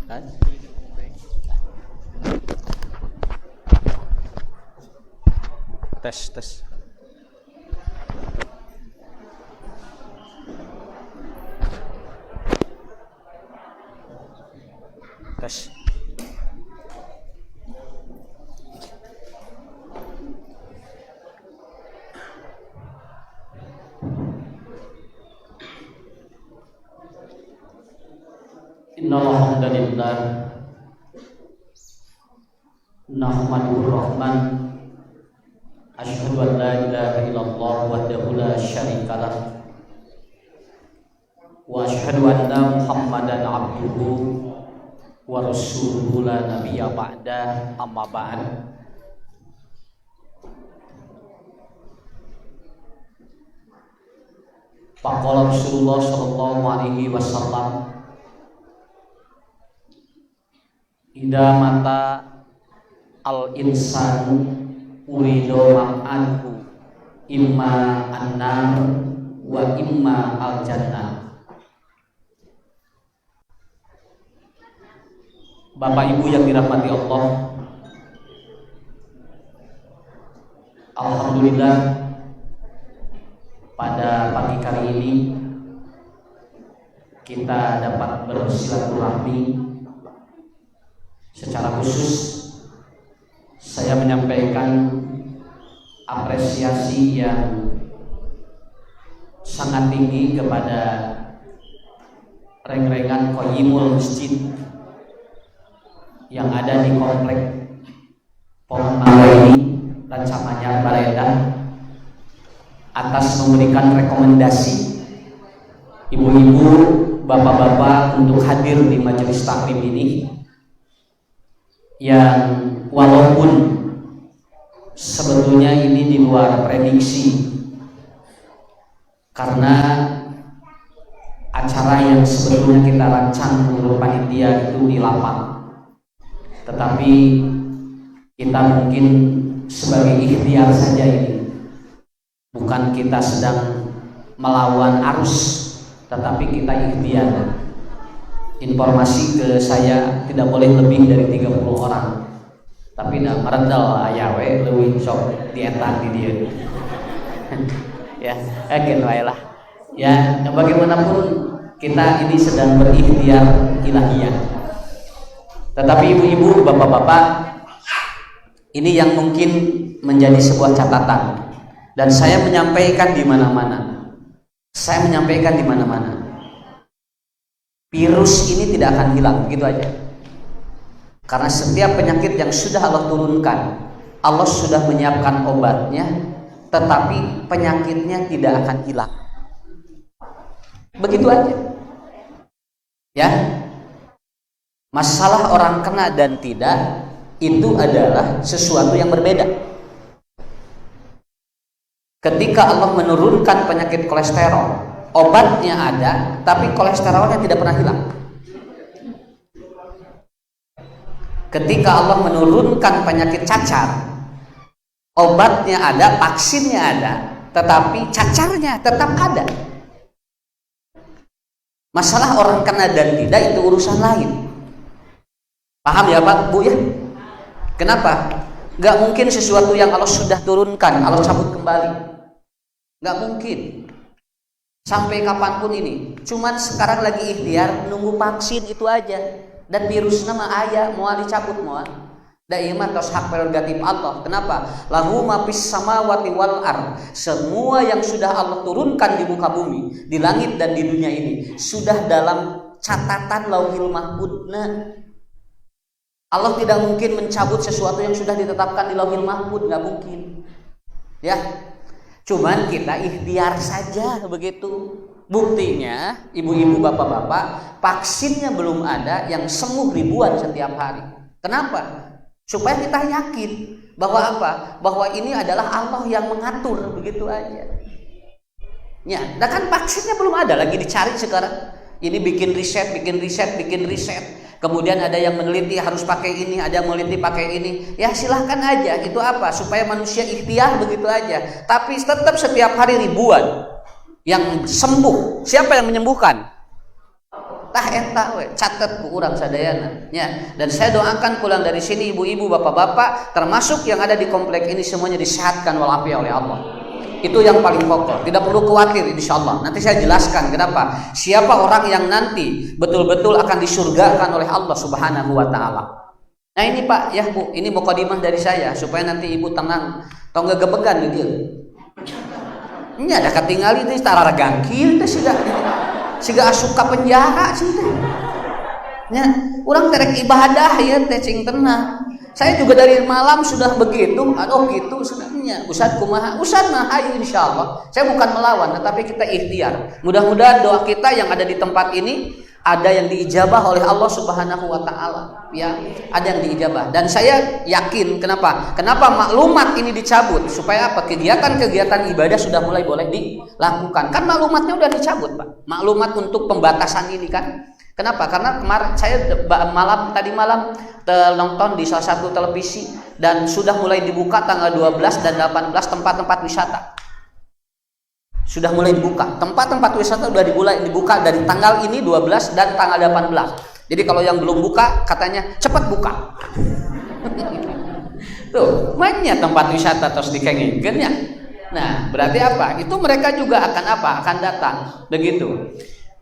Kan? Tes. Tes. Innal hamdalillah nahmaduhu rahman asyhadu an la ilaha illallah wahdahu la syarikalah wa asyhadu anna muhammadan abduhu wa rasuluhu la nabiyya ba'da amma ba'd. Faqala Rasulullah sallallahu alaihi wasallam, ida mata al-insanu urido ma'anhu imma an-nar wa imma al-jannah. Bapak Ibu yang dirahmati Allah, alhamdulillah pada pagi kali ini kita dapat bersilaturahmi. Secara khusus saya menyampaikan apresiasi yang sangat tinggi kepada reng-rengan Qayyimul Masjid yang ada di komplek Pohon Mangga ini, Rancamanyar, Baredan, atas memberikan rekomendasi ibu-ibu, bapak-bapak untuk hadir di majelis taklim ini, yang walaupun sebetulnya ini di luar prediksi karena acara yang sebetulnya kita rancang menurut panitia itu di lapang, tetapi kita mungkin sebagai ikhtiar saja ini, bukan kita sedang melawan arus, tetapi kita ikhtiar. Informasi ke saya tidak boleh lebih dari 30 orang, tapi dah merendal ayawe leuwih sok dietan di dia. Ya, agen wae lah. Ya, bagaimanapun kita ini sedang berikhtiar ilahiyah. Tetapi ibu-ibu, bapak-bapak, ini yang mungkin menjadi sebuah catatan, dan saya menyampaikan di mana-mana. Virus ini tidak akan hilang begitu aja. Karena setiap penyakit yang sudah Allah turunkan, Allah sudah menyiapkan obatnya, tetapi penyakitnya tidak akan hilang. Begitu aja. Ya. Masalah orang kena dan tidak itu adalah sesuatu yang berbeda. Ketika Allah menurunkan penyakit kolesterol, obatnya ada, tapi kolesterolnya tidak pernah hilang. Ketika Allah menurunkan penyakit cacar, obatnya ada, vaksinnya ada, tetapi cacarnya tetap ada. Masalah orang kena dan tidak itu urusan lain. Paham ya Pak, Bu ya? Kenapa? Gak mungkin sesuatu yang Allah sudah turunkan, Allah cabut kembali. Gak mungkin. Sampai kapanpun ini, cuman sekarang lagi ikhtiar nunggu vaksin itu aja, dan virus nama ayah mau dicabut mau. Da ieu mah tos hak prerogatif Allah. Kenapa? Lahu ma fis samawati wal ard. Semua yang sudah Allah turunkan di muka bumi, di langit dan di dunia ini sudah dalam catatan Lauhil Mahfudz. Allah tidak mungkin mencabut sesuatu yang sudah ditetapkan di Lauhil Mahfudz, nggak mungkin. Ya. Cuman kita ikhtiar saja begitu. Buktinya, ibu-ibu, bapak-bapak, vaksinnya belum ada yang sembuh ribuan setiap hari. Kenapa? Supaya kita yakin bahwa apa? Bahwa ini adalah Allah yang mengatur, begitu aja. Ya, nah kan vaksinnya belum ada, lagi dicari sekarang. Ini bikin riset. Kemudian ada yang meneliti harus pakai ini, ada yang meneliti pakai ini. Ya silahkan aja, itu apa? Supaya manusia ikhtiar begitu aja. Tapi tetap setiap hari ribuan yang sembuh. Siapa yang menyembuhkan? tah eta we catet ku urang sadayana nya. Dan saya doakan pulang dari sini ibu-ibu, bapak-bapak termasuk yang ada di komplek ini semuanya disehatkan walafiat oleh Allah. Itu yang paling pokok, tidak perlu khawatir insyaallah. Nanti saya jelaskan kenapa, siapa orang yang nanti betul-betul akan disurgakan oleh Allah Subhanahu wa taala. Nah ini Pak, ya Bu, ini mukadimah dari saya supaya nanti ibu tenang, tong gegebegan gitu. Ini ada ketinggalan itu tarara gangkil teh siga asup ka penjara cinta. Nya, urang terek ibadah ya teh cing tenang. Saya juga dari malam sudah begitu, aduh gitu sebenarnya. Ustaz kumaha? Ustaz mah ayo insyaallah. Saya bukan melawan, tetapi kita ikhtiar. Mudah-mudahan doa kita yang ada di tempat ini ada yang diijabah oleh Allah Subhanahu wa taala, ya. Ada yang diijabah. Dan saya yakin kenapa? Kenapa maklumat ini dicabut? Supaya apa? Kegiatan-kegiatan ibadah sudah mulai boleh dilakukan. Kan maklumatnya udah dicabut, Pak. Maklumat untuk pembatasan ini kan. Kenapa? Karena kemarin saya tadi malam nonton di salah satu televisi dan sudah mulai dibuka tanggal 12 dan 18 tempat-tempat wisata. Sudah mulai dibuka. Tempat-tempat wisata sudah dibuka dari tanggal ini 12 dan tanggal 18. Jadi kalau yang belum buka katanya cepat buka. Tuh, banyak tempat wisata terus dikengengkeun ya. Nah, berarti apa? Itu mereka juga akan apa? Akan datang. Begitu.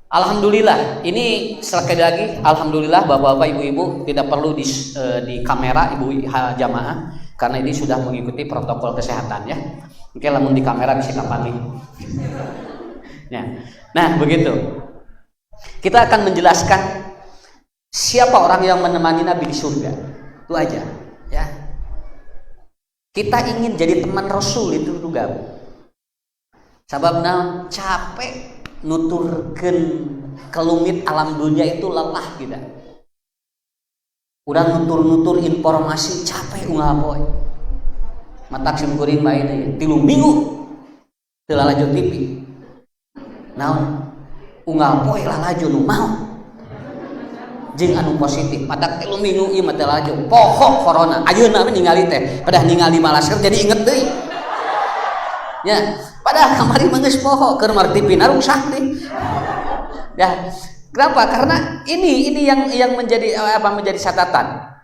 Alhamdulillah, ini sekali lagi alhamdulillah bapak-bapak ibu-ibu tidak perlu di kamera ibu jamaah karena ini sudah mengikuti protokol kesehatan ya. Mungkin lamun di kamera bisa kapan nih. Ya. Nah, begitu. Kita akan menjelaskan siapa orang yang menemani Nabi di surga. Itu aja, ya. Kita ingin jadi teman Rasul itu juga. Sababna capek nuturkeun kelumit alam dunia itu lelah gitu. Urang nutur-nutur informasi capek unggal poe. Matak sim kuring bae deui 3 minggu teu lalajo TV. Naon? Unggal poe lalajo nu mau. Jeung anu positif, matak 3 minggu ieu mah teu lalajo. Poho corona. Ayeuna mah ningali teh, padah ningali malaser jadi inget deui. Ya, padahal kamari mengeus poho keur martipina rusak nih. Ya, kenapa? Karena ini yang menjadi menjadi catatan.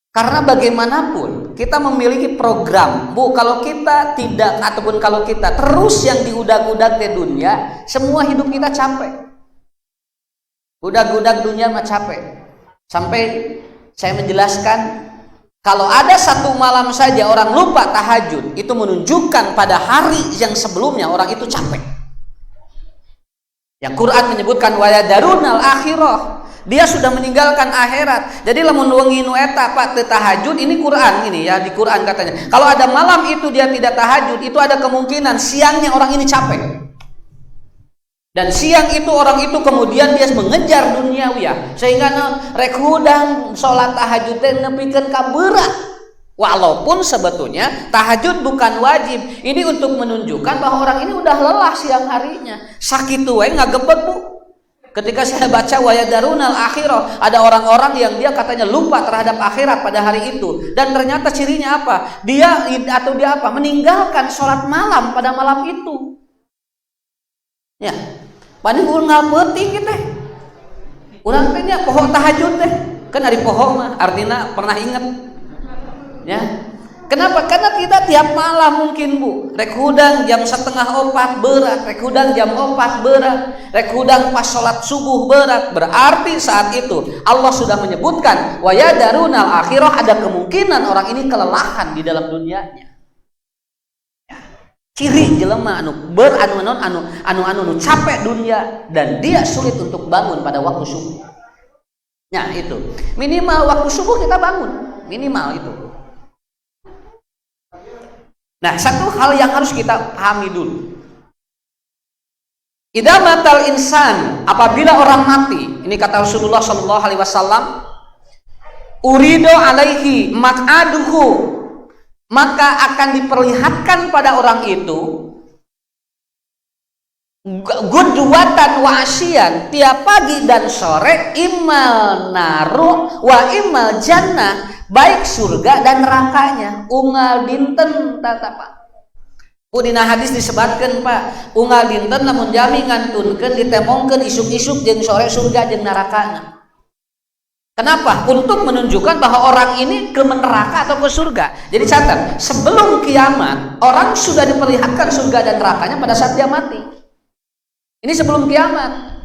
Karena bagaimanapun kita memiliki program, Bu, kalau kita tidak ataupun kalau kita terus yang diudag-udag di dunia, semua hidup kita capek. Udag-udag dunia mah capek. Sampai saya menjelaskan kalau ada satu malam saja orang lupa tahajud, itu menunjukkan pada hari yang sebelumnya orang itu capek. Yang Quran menyebutkan wa yadarunal akhirah. Dia sudah meninggalkan akhirat. Jadi lamun wengi nu eta Pak teu tahajud, ini Quran ini ya, di Quran katanya. Kalau ada malam itu dia tidak tahajud, itu ada kemungkinan siangnya orang ini capek. Dan siang itu orang itu kemudian dia mengejar duniawi, sehingga rek hudang salat tahajud teh nepikeun ka berat. Walaupun sebetulnya tahajud bukan wajib. Ini untuk menunjukkan bahwa orang ini udah lelah siang harinya. Sakitu we ngagebeg, Bu. Ketika saya baca wa yadarunal akhirah, ada orang-orang yang dia katanya lupa terhadap akhirat pada hari itu. Dan ternyata cirinya apa? Dia meninggalkan sholat malam pada malam itu. Ya, paling urang peuting gitu teh. Urang teh nya poho tahajud teh. Kan hari poho mah artinya pernah ingat. Ya. Kenapa? Karena kita tiap malam mungkin, Bu, rek hudang jam 3:30 berat, rek hudang jam 4 berat, rek hudang pas sholat subuh berat. Berarti saat itu Allah sudah menyebutkan wa yadarunal akhirah, ada kemungkinan orang ini kelelahan di dalam dunianya. Ciri jelema anu anu capek dunia dan dia sulit untuk bangun pada waktu subuh. Nah, itu. Minimal waktu subuh kita bangun, minimal itu. Nah, satu hal yang harus kita pahami dulu. Idza matal insan, apabila orang mati, ini kata Rasulullah sallallahu alaihi wasallam, urido alaihi maq'aduhu, maka akan diperlihatkan pada orang itu gudwatan wa asyian, tiap pagi dan sore, immal naru wa immal jannah, baik surga dan nerakanya, unggal dinten tatapa. Dina hadis disebutkan Pak, unggal dinten namun jami ngantunkeun ditemongkeun isuk-isuk jeung sore surga jeung nerakana. Kenapa? Untuk menunjukkan bahwa orang ini ke neraka atau ke surga. Jadi catat, sebelum kiamat orang sudah diperlihatkan surga dan nerakanya pada saat dia mati. Ini sebelum kiamat.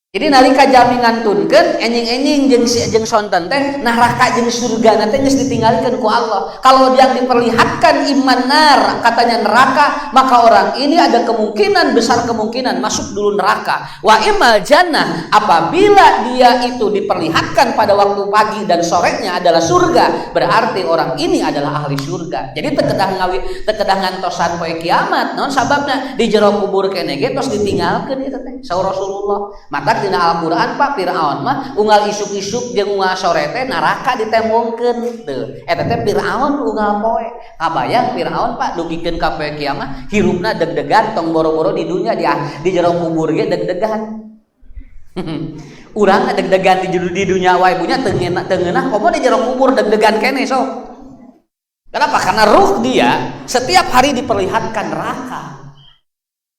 Jadi nalika jami ngantunkeun enjing-enjing jeung sonten teh neraka jeung surga nanti geus ditinggalkeun ku Allah. Kalau yang diperlihatkan iman nar katanya neraka, maka orang ini ada kemungkinan besar kemungkinan masuk dulu neraka. Wa imal jannah, apabila dia itu diperlihatkan pada waktu pagi dan sorenya adalah surga, berarti orang ini adalah ahli surga. Jadi tekedah ngantosan poe kiamat naon sababna di jero kubur keneh ge tos ditinggalkeun ieu teh saur Rasulullah. Mata dina Al-Qur'an Pak Firaun mah unggal isuk-isuk jeung unggal sore teh neraka ditembongkeun teu. Eta teh Firaun unggal poe. Kabayang Firaun Pak dugikeun ka poe kiamat hirupna deg-degan tong boro-boro di dunya di jero kubur ge deg-degan. Urang deg-degan di dunya wae punya teu ngeunah komo di jero kubur deg-degan keneh sok. Kenapa? Karena ruh dia setiap hari diperlihatkan neraka.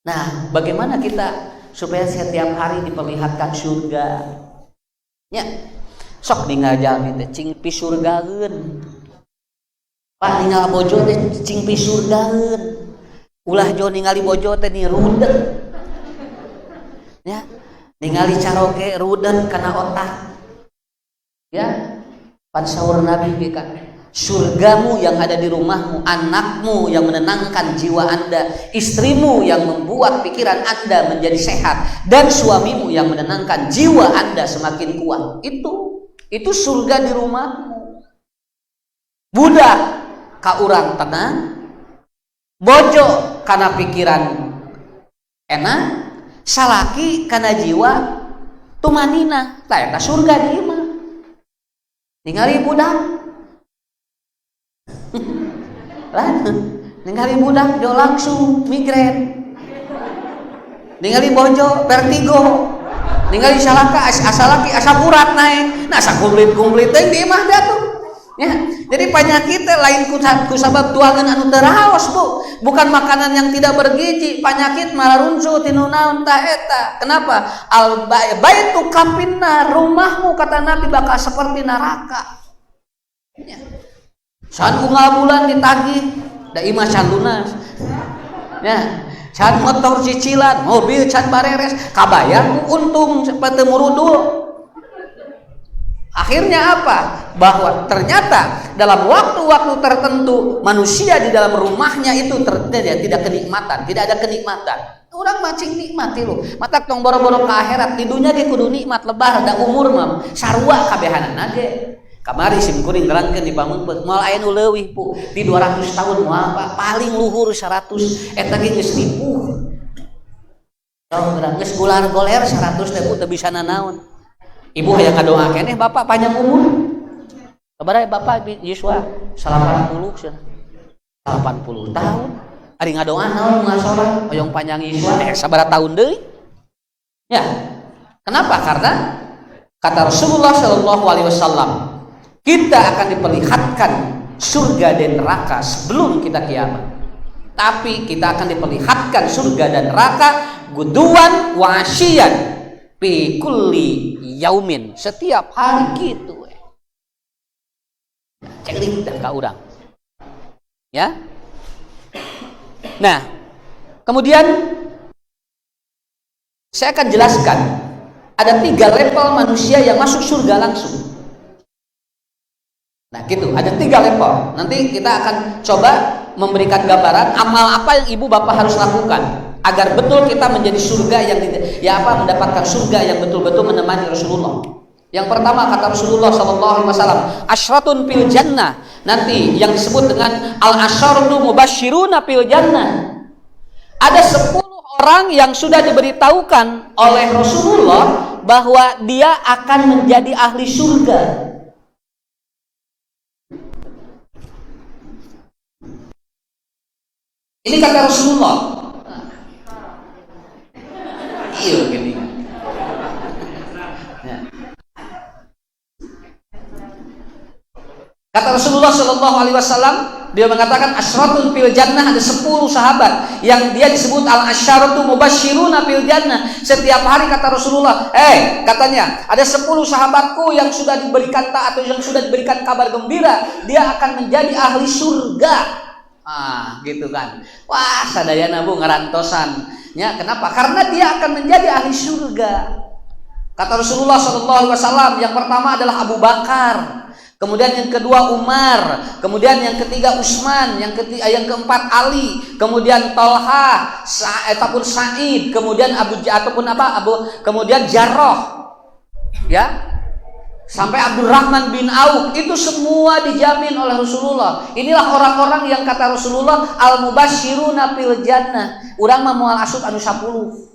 Nah, bagaimana kita supaya setiap hari diperlihatkan surga? Ya, sok ninggal jalmi teh cing pi surgaeun. Pak ninggal bojo teh cing pi surgaeun. Ulah jo ningali bojo teh ni rudet. Ya, ningali caroge rudet kana otak. Ya, pan saur Nabi ge kan. Surgamu yang ada di rumahmu, anakmu yang menenangkan jiwa Anda, istrimu yang membuat pikiran Anda menjadi sehat, dan suamimu yang menenangkan jiwa Anda semakin kuat. Itu surga di rumahmu. Budak ka urang tenang, bojo kana pikiran enak, salaki kana jiwa tumanina. Tah eta surga di imah. Ningali budak ningali budak jo langsung migrain, ningali bojo vertigo, ningali salaka asalaki asa burat naik, nah asa kumplit teh di imah dia tuh. Ya, jadi penyakit lain ku sabab tuangan anu teu raos Bu, bukan makanan yang tidak bergizi, penyakit malah runcu tinu naon tah eta. Kenapa? Al baitu kapinna, rumahmu kata Nabi bakal seperti neraka. Ya. Saat unggal bulan ditagih, da imah can lunas. Ya, can motor cicilan, mobil can bareres, kabayang untung seperti murudul. Akhirnya apa? Bahwa ternyata dalam waktu-waktu tertentu manusia di dalam rumahnya itu tidak kenikmatan, tidak ada kenikmatan. Orang macing nikmati loh. Mata tong boro-boro ke akhirat, di dunia ge kudu nikmat lebar da umur mah sarua kabehanana ge. Kamari sim kuring nerangkeun dibangun moal aya nu leuwih pu di 200 tahun moal Pak paling luhur 100 eta ge geus ripuh. Tong geus gular goler 100 teh teu bisa nanaon. Ibu hayang kadoa keneh Bapak panjang umur. Sabaraha Bapak Yuswa 80 cenah. 80 tahun. Ari ngadoa naon ngasolat hoyong panjang Yuswa sabaraha tahun deui? Ya. Kenapa? Karena kata Rasulullah sallallahu alaihi wasallam, kita akan diperlihatkan surga dan neraka sebelum kita kiamat. Tapi kita akan diperlihatkan surga dan neraka guduan wa asyian fi kulli yaumin, setiap hari gitu. Cek dah ka urang. Ya. Nah, kemudian saya akan jelaskan ada 3 level manusia yang masuk surga langsung. Nah gitu, ada 3 level. Nanti kita akan coba memberikan gambaran amal apa yang ibu bapak harus lakukan agar betul kita menjadi surga yang mendapatkan surga yang betul-betul menemani Rasulullah. Yang pertama kata Rasulullah SAW, asyratun fil jannah. Nanti yang disebut dengan al-asyaratu mubasyiruna fil jannah. Ada 10 orang yang sudah diberitahukan oleh Rasulullah bahwa dia akan menjadi ahli surga. Ini kata Rasulullah. Iya gini. Kata Rasulullah Shallallahu Alaihi Wasallam, Dia mengatakan asyratun fil jannah, ada 10 sahabat yang dia disebut al-asyaratu mubasysyiruna fil jannah. Setiap hari kata Rasulullah, katanya ada 10 sahabatku yang sudah diberikan atau yang sudah diberikan kabar gembira, dia akan menjadi ahli surga. Gitu kan. Wah, sadayana Bu ngarantosan. Ya, kenapa? Karena dia akan menjadi ahli surga. Kata Rasulullah SAW, yang pertama adalah Abu Bakar, kemudian yang kedua Umar, kemudian yang ketiga Utsman, yang keempat Ali, kemudian Thalha, ataupun Sa'id, kemudian kemudian Jarrah, ya, sampai Abdurrahman bin Auf. Itu semua dijamin oleh Rasulullah. Inilah orang-orang yang kata Rasulullah al-mubasysyiruna fil jannah. Urang mah moal asup anu 10.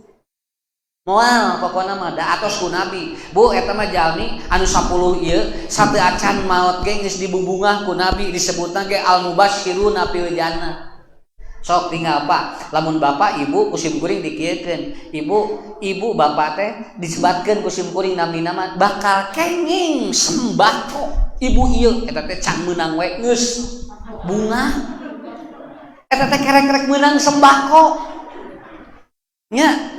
Moal pokona mah da atos ku Nabi. Bu eta mah jalmi anu 10 ieu sateu acan maot ge geus dibubungah ku Nabi, disebutna ge al-mubasysyiruna fil jannah. Sok tinggal Pak, lamun bapak ibu kusim kuring dikieukeun. Ibu bapak teh disebatkeun kusim kuring namina bakal kenging sembako. Ibu ieu eta teh can meunang we geus bunga. Eta teh kerek-kerek meunang sembako. Nya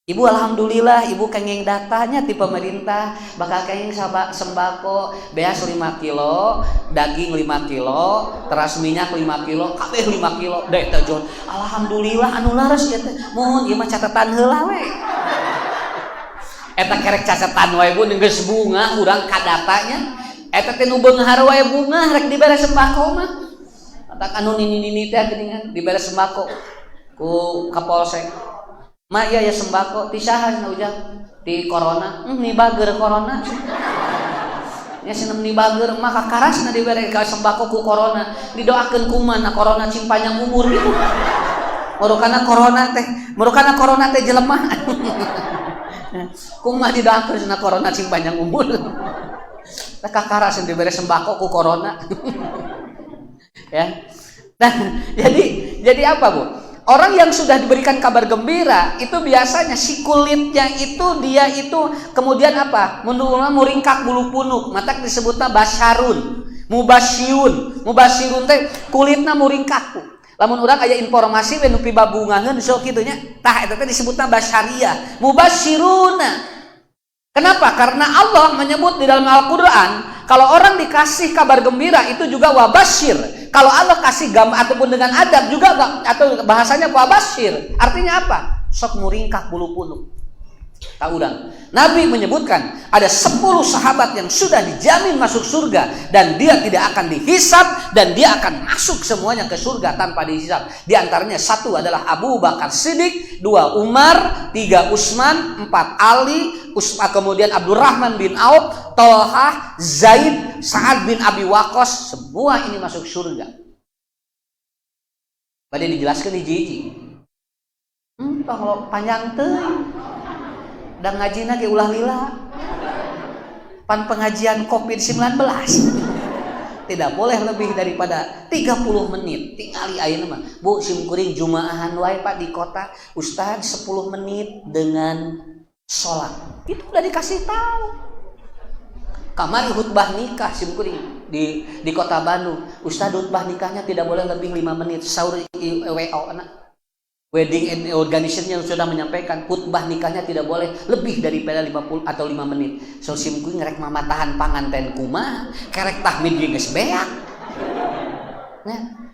Ibu alhamdulillah ibu kenging datanya ti pemerintah bakal kenging sembako beas 5 kilo, daging 5 kilo, teras minyak 5 kilo, kabeh 5 kilo. Deh teh Jon, alhamdulillah anu laras ieu teh. Mohon ieu mah catatan heula we. Eta kerek cacetan wae Bu geus bunga urang kadatanya. Eta teh nu beunghar wae bunga rek dibere sembako mah. Atak anu nini-nini teh geuningan dibere sembako ku Kapolsek. Ma iya ya sembako ti saha na ujang ti corona ni bager corona nya sinem ni bager mah kakarasna dibere ka sembako ku corona didoakeun kuman na corona cing panjang umur gitu murukana corona teh jelemah kumaha didoakeun na corona cing panjang umur teh kakaras dibere sembako ku corona ya. Nah jadi apa Bu? Orang yang sudah diberikan kabar gembira itu biasanya si kulitnya itu dia itu kemudian apa? Muringkak bulu punuk. Mata disebutnya basyarun, mubasyirun teh kulitna muringkak. Lamun urang aya informasi we nu pibabungaheun sok kitu nya. Tah eta teh disebutna basyariyah, mubasyiruna. Kenapa? Karena Allah menyebut di dalam Al-Qur'an kalau orang dikasih kabar gembira itu juga wabasyir. Kalau Allah kasih gambar ataupun dengan adab juga atau bahasanya wabasyir. Artinya apa? Sok muringkak bulu punuk. Tahu dan Nabi menyebutkan ada 10 sahabat yang sudah dijamin masuk surga dan dia tidak akan dihisab dan dia akan masuk semuanya ke surga tanpa dihisab. Di antaranya 1 adalah Abu Bakar Siddiq, 2 Umar, 3 Utsman, 4 Ali, kemudian Abdurrahman bin Auf, Thalha, Zaid, Sa'ad bin Abi Waqqas, semua ini masuk surga. Tadi dijelaskan hiji-hiji. Kalau panjang teuing. Dan ngajina ge ulah lila. Pan pengajian COVID-19. Tidak boleh lebih daripada 30 menit. Tingali ayeuna mah. Bu simkuring jumaahan wae Pak di kota, Ustaz 10 menit dengan sholat. Itu udah dikasih tahu. Kamari khutbah nikah simkuring di kota Bandung. Ustaz khutbah nikahnya tidak boleh lebih 5 menit. Saur WO anak. Wedding organization yang sudah menyampaikan khutbah nikahnya tidak boleh lebih daripada 50 atau 5 menit. So simkuring ngerek mamatahan panganten kumaha, kerek tahmid geus beak. Nah.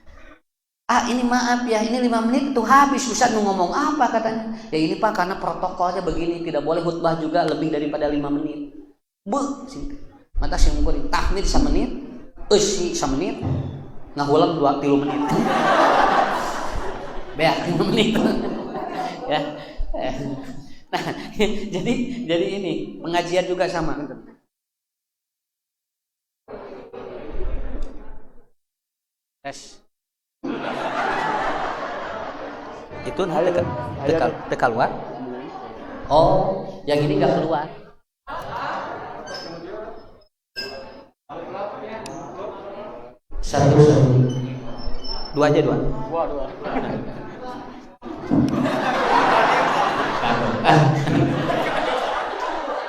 Ini maaf ya, ini 5 menit tuh habis. Ustaz ngomong apa katanya? Ya ini Pak karena protokolnya begini, tidak boleh khutbah juga lebih daripada 5 menit. Mata simkuring tahmid 1 menit, eusi 1 menit, ngahulang 2-3 menit. Beak 5 menit. Ya. Nah, jadi ini pengajian juga sama gitu. Tes. Itu teka keluar. Oh, yang ini enggak keluar. Satu. 2 aja 2.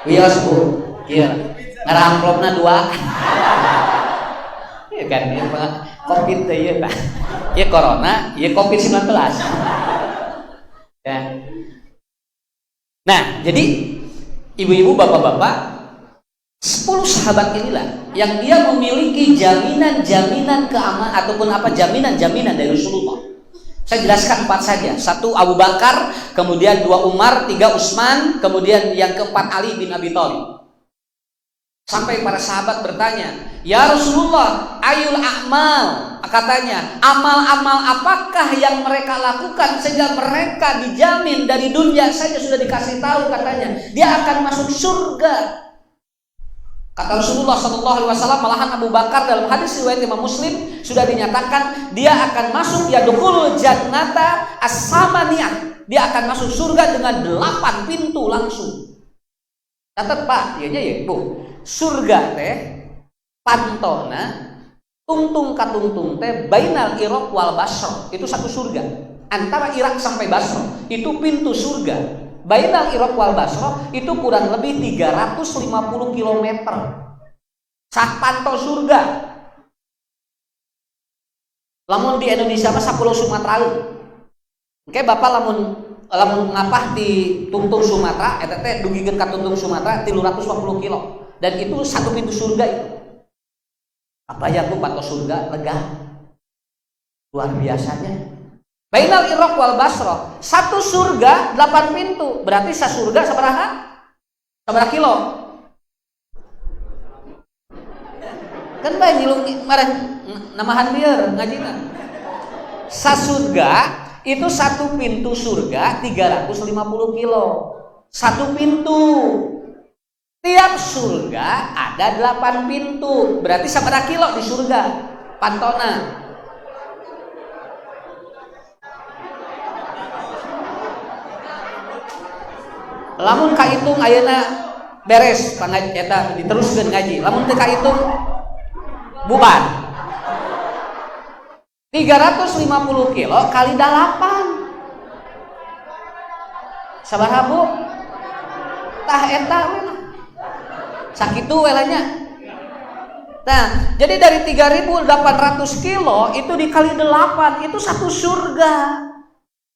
Wios Bu, iya. Ngara amplopna 2. Iya kan, Covid teh ya tah. Ya corona, ya Covid-19. Ya. Nah, jadi ibu-ibu, bapak-bapak, 10 sahabat inilah yang dia memiliki jaminan-jaminan keamanan ataupun jaminan-jaminan dari Rasulullah. Saya jelaskan 4 saja. 1 Abu Bakar, kemudian 2 Umar, 3 Utsman, kemudian yang keempat Ali bin Abi Thalib. Sampai para sahabat bertanya, "Ya Rasulullah, ayul a'mal?" Katanya, amal-amal apakah yang mereka lakukan sehingga mereka dijamin dari dunia saja sudah dikasih tahu, katanya dia akan masuk surga. Kata Rasulullah SAW, malahan Abu Bakar dalam hadis riwayat Imam Muslim sudah dinyatakan dia akan masuk yadkhulul jannata as-samaniyah. Dia akan masuk surga dengan 8 pintu langsung. Catat Pak, ya Bu. Surga teh pantona tungtung katungtung teh bainal Irak wal Basra. Itu satu surga. Antara Irak sampai Basra itu pintu surga. Bainal Irak wal Basra itu kurang lebih 350 km. Sak pantau surga. Lamun di Indonesia mah 10 Sumatera. Oke, Bapak lamun ngapah di tungtung Sumatera eta teh dugikeun ka tungtung Sumatera 350 kilo. Dan itu satu pintu surga itu. Apa ya Bu, pantau surga lega. Luar biasanya. Bainal Irak wal Basra, satu surga 8 pintu. Berarti surga sabaraha? Sabaraha kilo? Kan bae nyilung mareh namahan bieur ngajina. Sasurga itu satu pintu surga 350 kilo. Satu pintu. Tiap surga ada 8 pintu. Berarti sabaraha kilo di surga? Pantona. Lamun kahitung ayeuna beres pangaji eta diteruskeun ngaji. Lamun teu kahitung bubar. 350 kilo kali 8. Sabaraha Bu? Tah eta we. Sakitu we nya. Nah, jadi dari 3.800 kilo itu dikali 8 itu satu surga.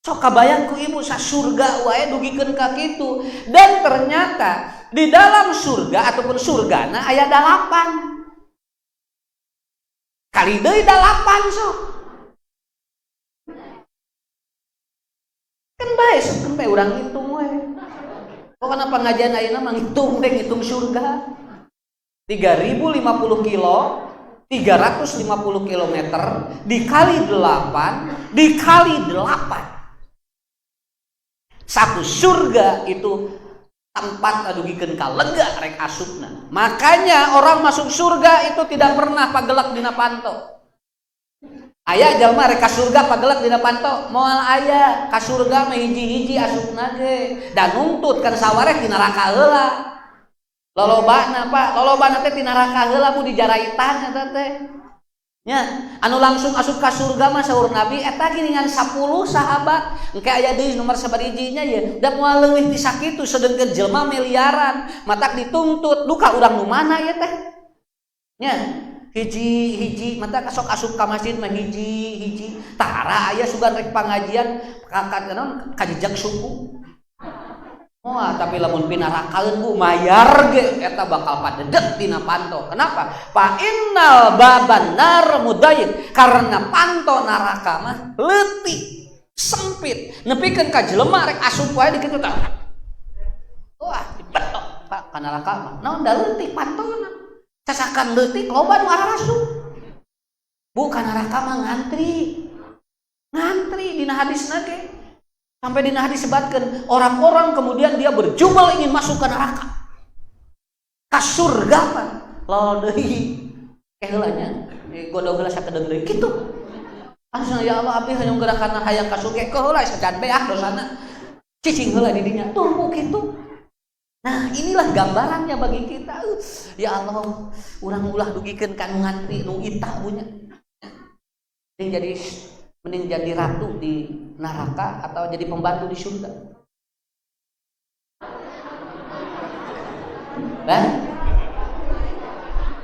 Sok kabayang ku ibu sa surga wae dugikeun ka kitu. Dan ternyata di dalam surga ataupun surgana aya 8. Kali deui 8 sok. Kan bae sok kan bae urang hitung we. Kok kenapa ngajian ayeuna mah ngitung teh ngitung surga. 3.050 kilo 350 km dikali 8 dikali 8. Satu surga itu tempat adugikeun ka lega rek asupna. Makanya orang masuk surga itu tidak pernah pagelak dina panto. Aya jalma rek ka surga pagelak dina panto, moal aya ka surga mah hiji-hiji asupna ge dan nuntut kan sawareh di neraka heula. Lolobana Pak, lolobana teh di neraka heula mu dijaraitan eta teh. Nya, anu langsung asup ka surga mah saur Nabi eta geuningan 10 sahabat. Engke aya deui nomor sabarijinya ye, da moal leuwih ti sakitu sedengkeun jelema miliaran, matak dituntut duka urang nu mana ye teh. Nya, hiji-hiji matak sok asup ka masjid mah hiji-hiji. Tara aya sugan rek pangajian ka jejak suku. Wah, tapi lamun pinarakaeun Bu mayar ge eta bakal padedeg tina panto. Kenapa? Fa innal baban nar mudayyin. Karena panto neraka mah leutik, sempit. Nepikeun ka jelema rek asup wae di kitu tah. Wah, dibetok Pak ka neraka mah. Naon da leutik pantona. Casakan leutik loba nu arah asup. Bu ka neraka mah ngantri. Ngantri dina hadisna ge. Sampai dina hadis disebutkan orang-orang kemudian dia berjubel ingin masuk ke neraka. Ka surga Pak. Lol deui. Heula nya godog geus sakedeng deui kitu. Asna ya Allah abdi hayang gerakan hayang ka surga heula sacan beak dosana. Cicing heula di dinya tumpu kitu. Nah, inilah gambarannya bagi kita. Ya Allah, urang ulah dugikeun ka nu ngantri nu itah punya. Mending jadi ratu di neraka atau jadi pembantu di surga.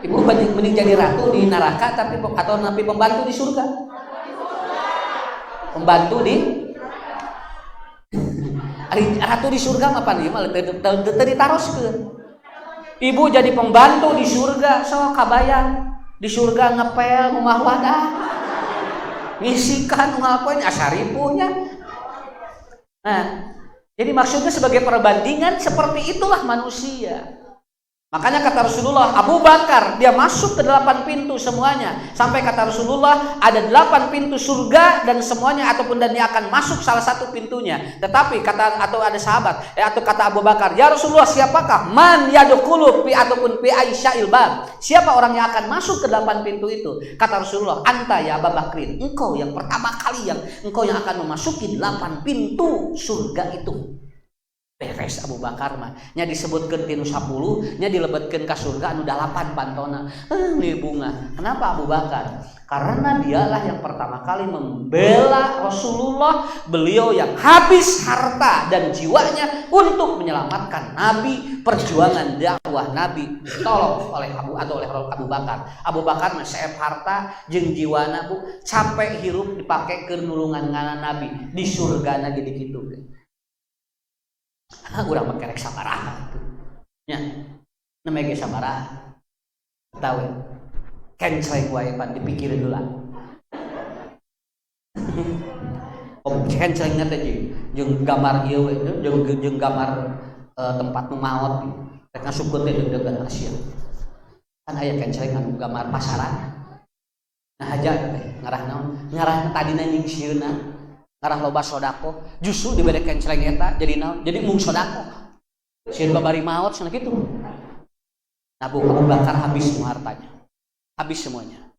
Ibu mending jadi ratu di neraka atau nabi pembantu di surga? Pembantu di ratu di surga apa nih? Malah ditaroskeun. Ibu jadi pembantu di surga, so kabayang di surga ngepel rumah wadah, ngisikan ngapain asaripunya. Nah, jadi maksudnya sebagai perbandingan seperti itulah manusia. Makanya kata Rasulullah, Abu Bakar dia masuk ke 8 pintu semuanya. Sampai kata Rasulullah ada 8 pintu surga dan semuanya dan dia akan masuk salah satu pintunya. Tetapi atau ada sahabat atau kata Abu Bakar, ya Rasulullah, siapakah man yadkhulu fi ataupun fi aisya'il bab? Siapa orang yang akan masuk ke 8 pintu itu? Kata Rasulullah, anta ya Abu Bakrin, engkau yang pertama kali engkau yang akan memasuki 8 pintu surga itu. Beres Abu Bakar mah nya disebutkeun tinu 10 nya dilebetkeun ka surga anu 8 pantona. Ini bunga. Kenapa Abu Bakar? Karena dialah yang pertama kali membela Rasulullah, beliau yang habis harta dan jiwanya untuk menyelamatkan Nabi, perjuangan dakwah Nabi ditolong oleh Abu Bakar. Abu Bakar mah saep harta jeung jiwana Bu, capek hirup dipake keur nulungan ngana Nabi di surgana jadi kitu. Urang mah kerek sabaraha tuh. Nya. Namanya ge sabaraha. Tahu. Kenceng wae pan dipikirin heula. Kenceng teh jeung gambar ieu we, jeung gambar tempat nu maot rek ngasupkeun teh deugan Asia. Kan aya kenceng anu gambar pasaran. Nah aja teh ngarah naon? Ngarah tadina jeung sieuna. Ngarah loba sodako, justru dibere kenceleng eta jadi naon? Jadi mung sodako. Sieun babari maot cenah kitu. Nah, Abu Bakar habis semua hartanya. Habis semuanya.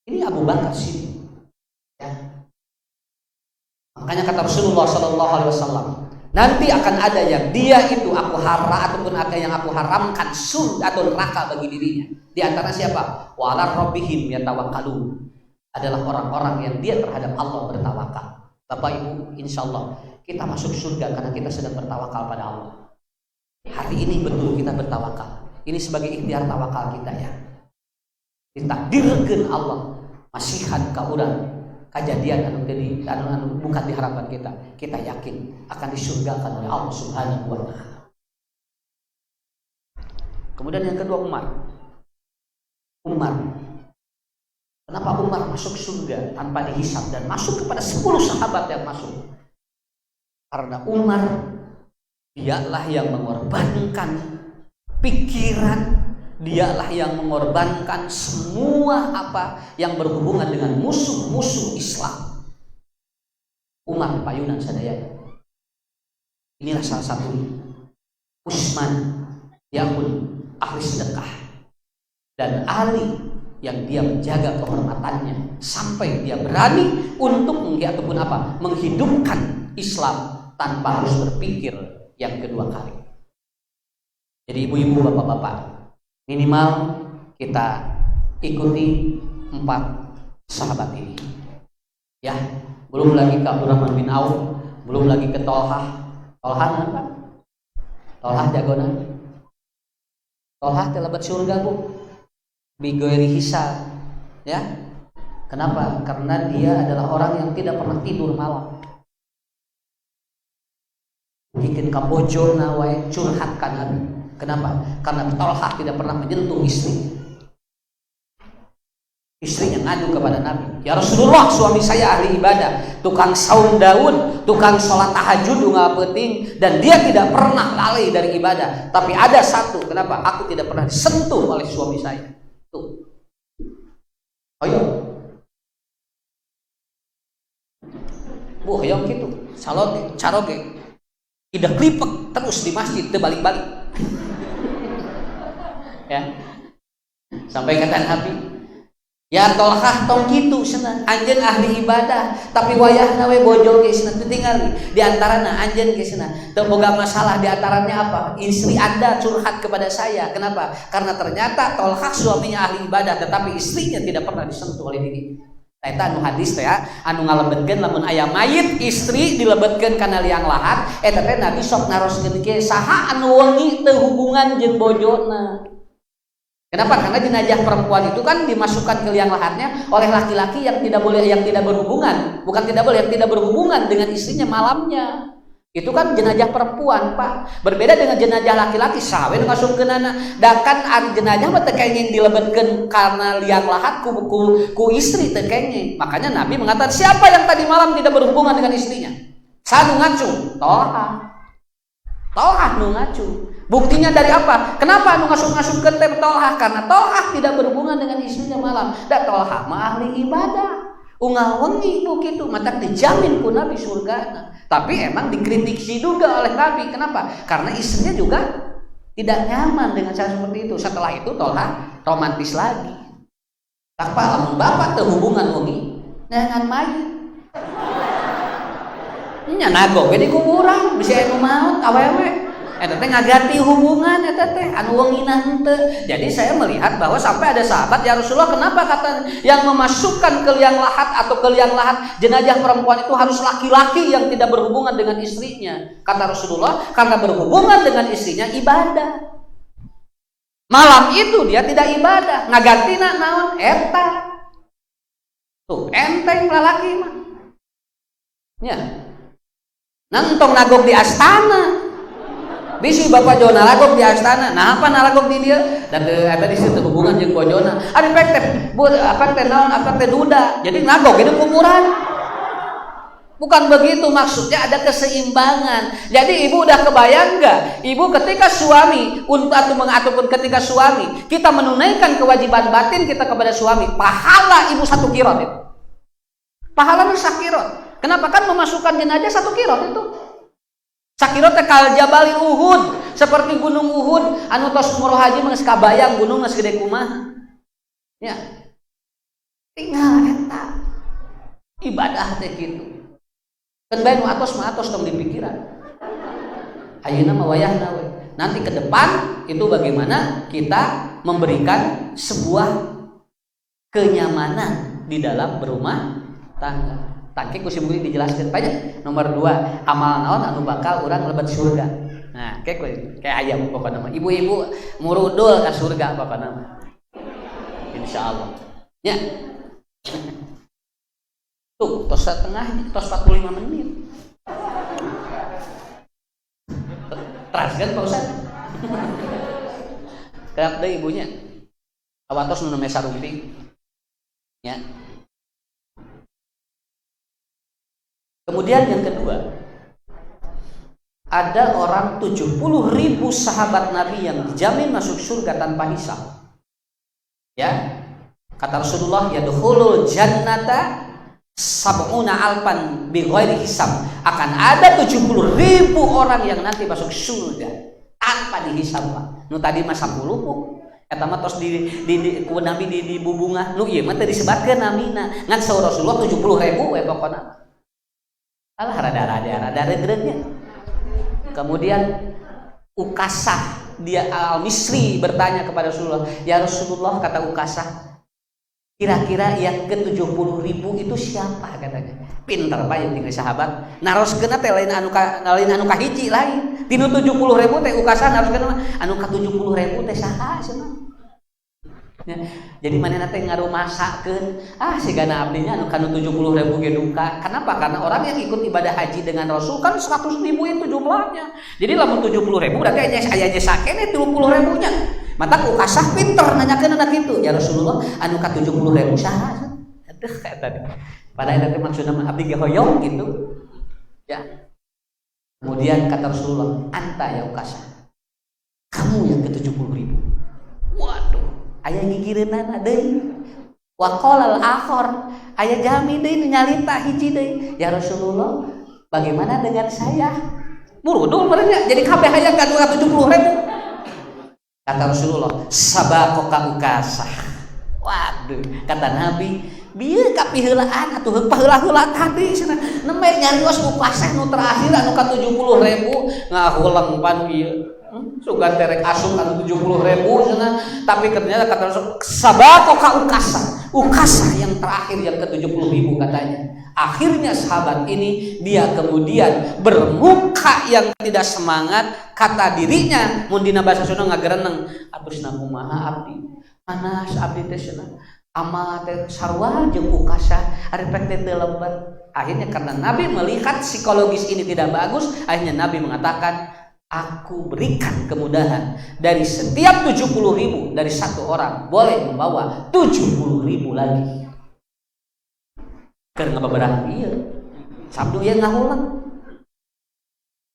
Ini Abu Bakar sih. Ya. Makanya kata Rasulullah sallallahu alaihi wasallam, nanti akan ada yang dia itu aku ataupun ada yang aku haramkan surga atau neraka bagi dirinya. Di antara siapa? Wa 'ala rabbihim yatawakkalun. Adalah orang-orang yang dia terhadap Allah bertawakal. Bapak Ibu, insya Allah kita masuk surga karena kita sedang bertawakal pada Allah. Hari ini betul kita bertawakal. Ini sebagai ikhtiar tawakal kita ya. Ditakdirkeun Allah masihan ka urang kejadian anu bukan diharapkan kita. Kita yakin akan disurgakan oleh Allah Subhanahu wa taala. Kemudian yang kedua Umar. Kenapa Umar masuk surga tanpa dihisab dan masuk kepada 10 sahabat yang masuk? Karena Umar dialah yang mengorbankan pikiran, dialah yang mengorbankan semua apa yang berhubungan dengan musuh-musuh Islam. Umar payunan sadaya. Inilah salah satu. Utsman yang pun ahli sedekah dan Ali yang dia menjaga kehormatannya sampai dia berani untuk menghidupkan Islam tanpa harus berpikir yang kedua kali. Jadi ibu-ibu, bapak-bapak, minimal kita ikuti 4 sahabat ini. Ya, belum lagi ke Abdurrahman bin Auf, belum lagi ke Tolhah. Tolhah apa? Tolhah jagona. Tolhah telebat surga Bu. Bigoiri hisab, ya. Kenapa? Karena dia adalah orang yang tidak pernah tidur malam. Bikin kabojona wae curhat ka Nabi. Kenapa? Karena Tolhah tidak pernah menyentuh istri. Istrinya ngadu kepada Nabi, ya Rasulullah, suami saya ahli ibadah, tukang saum daun, tukang sholat tahajud ngapeuting, dan dia tidak pernah lalai dari ibadah. Tapi ada satu, kenapa? Aku tidak pernah disentuh oleh suami saya. Tuh. Ayo. Bu, hoyong gitu. Saloge, caroge. Idah klipek terus di masjid teu balik-balik. Ya. Sampai kata Nabi, ya Tolhah tong kitu cenah, anjeun ahli ibadah, tapi wayahna we bojo ge cenah teu tingali. Di antarana anjeun ge cenah teu boga masalah, di antaranya apa? Istri Anda curhat kepada saya. Kenapa? Karena ternyata Tolhah suaminya ahli ibadah, tetapi istrinya tidak pernah disentuh oleh diri. Eta anu hadis teh anu ngalebetkeun lamun aya mayit istri dilebetkeun kana liang lahat, eta teh Nabi sok naroskeun ke saha anu wengi teu hubungan jeung bojona. Kenapa? Karena jenazah perempuan itu kan dimasukkan ke liang lahatnya oleh laki-laki yang tidak berhubungan, bukan tidak boleh, yang tidak berhubungan dengan istrinya malamnya. Itu kan jenazah perempuan, Pak. Berbeda dengan jenazah laki-laki, sawe ngasungkeunana. Dakan ari jenazah mah teu kenging dilebetkeun karena liang lahat ku istri teu kenging. Makanya Nabi mengatakan, siapa yang tadi malam tidak berhubungan dengan istrinya? Sanu ngacu, Tolhah nu ngacu. Buktinya dari apa? Kenapa anu ngasung-ngasung ke tem Tolhah? Karena Tolhah tidak berhubungan dengan istrinya malam. Da Tolhah mah ahli ibadah. Unggal wengi nu kitu mata dijamin ku Nabi surgana. Tapi emang dikritik juga oleh Nabi. Kenapa? Karena istrinya juga tidak nyaman dengan cara seperti itu. Setelah itu Tolhah romantis lagi. Tak lamun bapak teu hubungan wengi dengan mayit. Nya nagok ge di kuburan bisa anu maot awewe. Eta teh ngaganti hubungan eta teh anu wengina henteu. Jadi saya melihat bahwa sampai ada sahabat, ya Rasulullah, kenapa kata yang memasukkan ke liang lahat atau ke liang lahat jenazah perempuan itu harus laki-laki yang tidak berhubungan dengan istrinya? Kata Rasulullah, karena berhubungan dengan istrinya ibadah. Malam itu dia tidak ibadah, ngagantina naon eta. Tuh enteng lalaki mah. Ya. Nantong nagok di astana. Bisi bapak Jona nagok di astana. Nah apa nagok di dia? Dan ada di situ hubungan jeung Jona. Ari pek teh apa teh naon apa teh duda. Jadi nagok di kuburan. Bukan begitu maksudnya, ada keseimbangan. Jadi ibu udah kebayang nggak? Ibu ketika suami ataupun ketika suami kita menunaikan kewajiban batin kita kepada suami, pahala ibu 1 kirot itu. Pahalanya 1 kirot. Kenapa? Kan memasukkan jenazah 1 kirot itu. Sakirot teh kal Jabal Uhud, seperti gunung Uhud anu tos umroh haji mah geus kabayang gunung geus gede kumaha. Ya. Tinggal eta. Ibadah teh kitu. Kan bae nu atos mah atos tong di pikiran. Ayeuna mah wayahna we. Nanti ke depan itu bagaimana kita memberikan sebuah kenyamanan di dalam berumah tangga. Tangke ku simuri dijelaskeun banyak. Nomor 2, amal naon anu bakal urang mlebet surga. Nah, kayak ayam pokokna mah. Ibu-ibu murudul ka surga pokokna mah. Insyaallah. Ya. Tuh, tos setengah, tos 45 menit. Teraskeun Pak Ustaz. Kerak deui ibunya. Awatos nu mesa rumping. Ya. Kemudian yang kedua, ada orang 70.000 sahabat Nabi yang dijamin masuk surga tanpa hisab. Ya, kata Rasulullah, yadkhulul jannata sab'una alfan bighairi hisab. Akan ada 70.000 orang yang nanti masuk surga tanpa dihisab. Nu tadi mah 10 ku. Eta mah tos di ku Nabi di bubungah. Nu ieu mah teh disebatkeun namina. Ngan saur Rasulullah 70.000 we pokona. Alah rada regretnya. Kemudian Ukasah dia Al-Misri bertanya kepada Rasulullah, ya Rasulullah, kata Ukasah, kira-kira yang ke-70.000 itu siapa katanya? Pinter bae tinggal sahabat. Naroskeuna teh lain anu kahiji lain. Tinu 70.000 teh Ukasah naroskeuna anu ka 70.000 teh saha cenah. Ya, jadi manehna teh ngarumasakeun sigana abdinya anu kanu 70.000 ge duka. Kenapa? Karena orang yang ikut ibadah haji dengan Rasul kan 100.000 itu jumlahnya. Jadi lamun 70.000 berarti aya sakene 30.000 nya. Mata Ukasah pinter nanyakeun anak itu, ya Rasulullah anu ka 70.000 saha? Aduh kata dia. Padahal itu maksudna abdi ge hoyong gitu. Ya. Kemudian kata Rasulullah, anta ya Ukasah. Kamu yang ke 70.000. Waduh. Aya gigireunana deui. Wa qala al-akhar, aya jami deui nyalita hiji deui. Ya Rasulullah, bagaimana dengan saya? Murudul merenya jadi kabeh hayang ka 270.000. Kata Rasulullah, sabaqaka Ukasah. Waduh, kata Nabi, bieu kapiheulaan atuh paheula-heula tadi cenah. Nembe nyarios Ukasah nu terakhir anu ka 70.000 ngahulang panu ieu. Sugan terek asup anu 70.000 cenah, tapi ternyata kata Rasul sabaqaka Ukasah. Ukasah yang terakhir yang ke 70.000 katanya. Akhirnya sahabat ini dia kemudian bermuka yang tidak semangat, kata dirinya mun dina basa Sunda ngagereneng, atusna kumaha abdi, panas abdi teh cenah, amal teh sarua jeung ukasa ari pek teh lebat. Akhirnya karena Nabi melihat psikologis ini tidak bagus, akhirnya Nabi mengatakan, aku berikan kemudahan dari setiap 70.000 dari satu orang boleh membawa 70.000 lagi. Karena beberapa iya sabdu ya ngahulang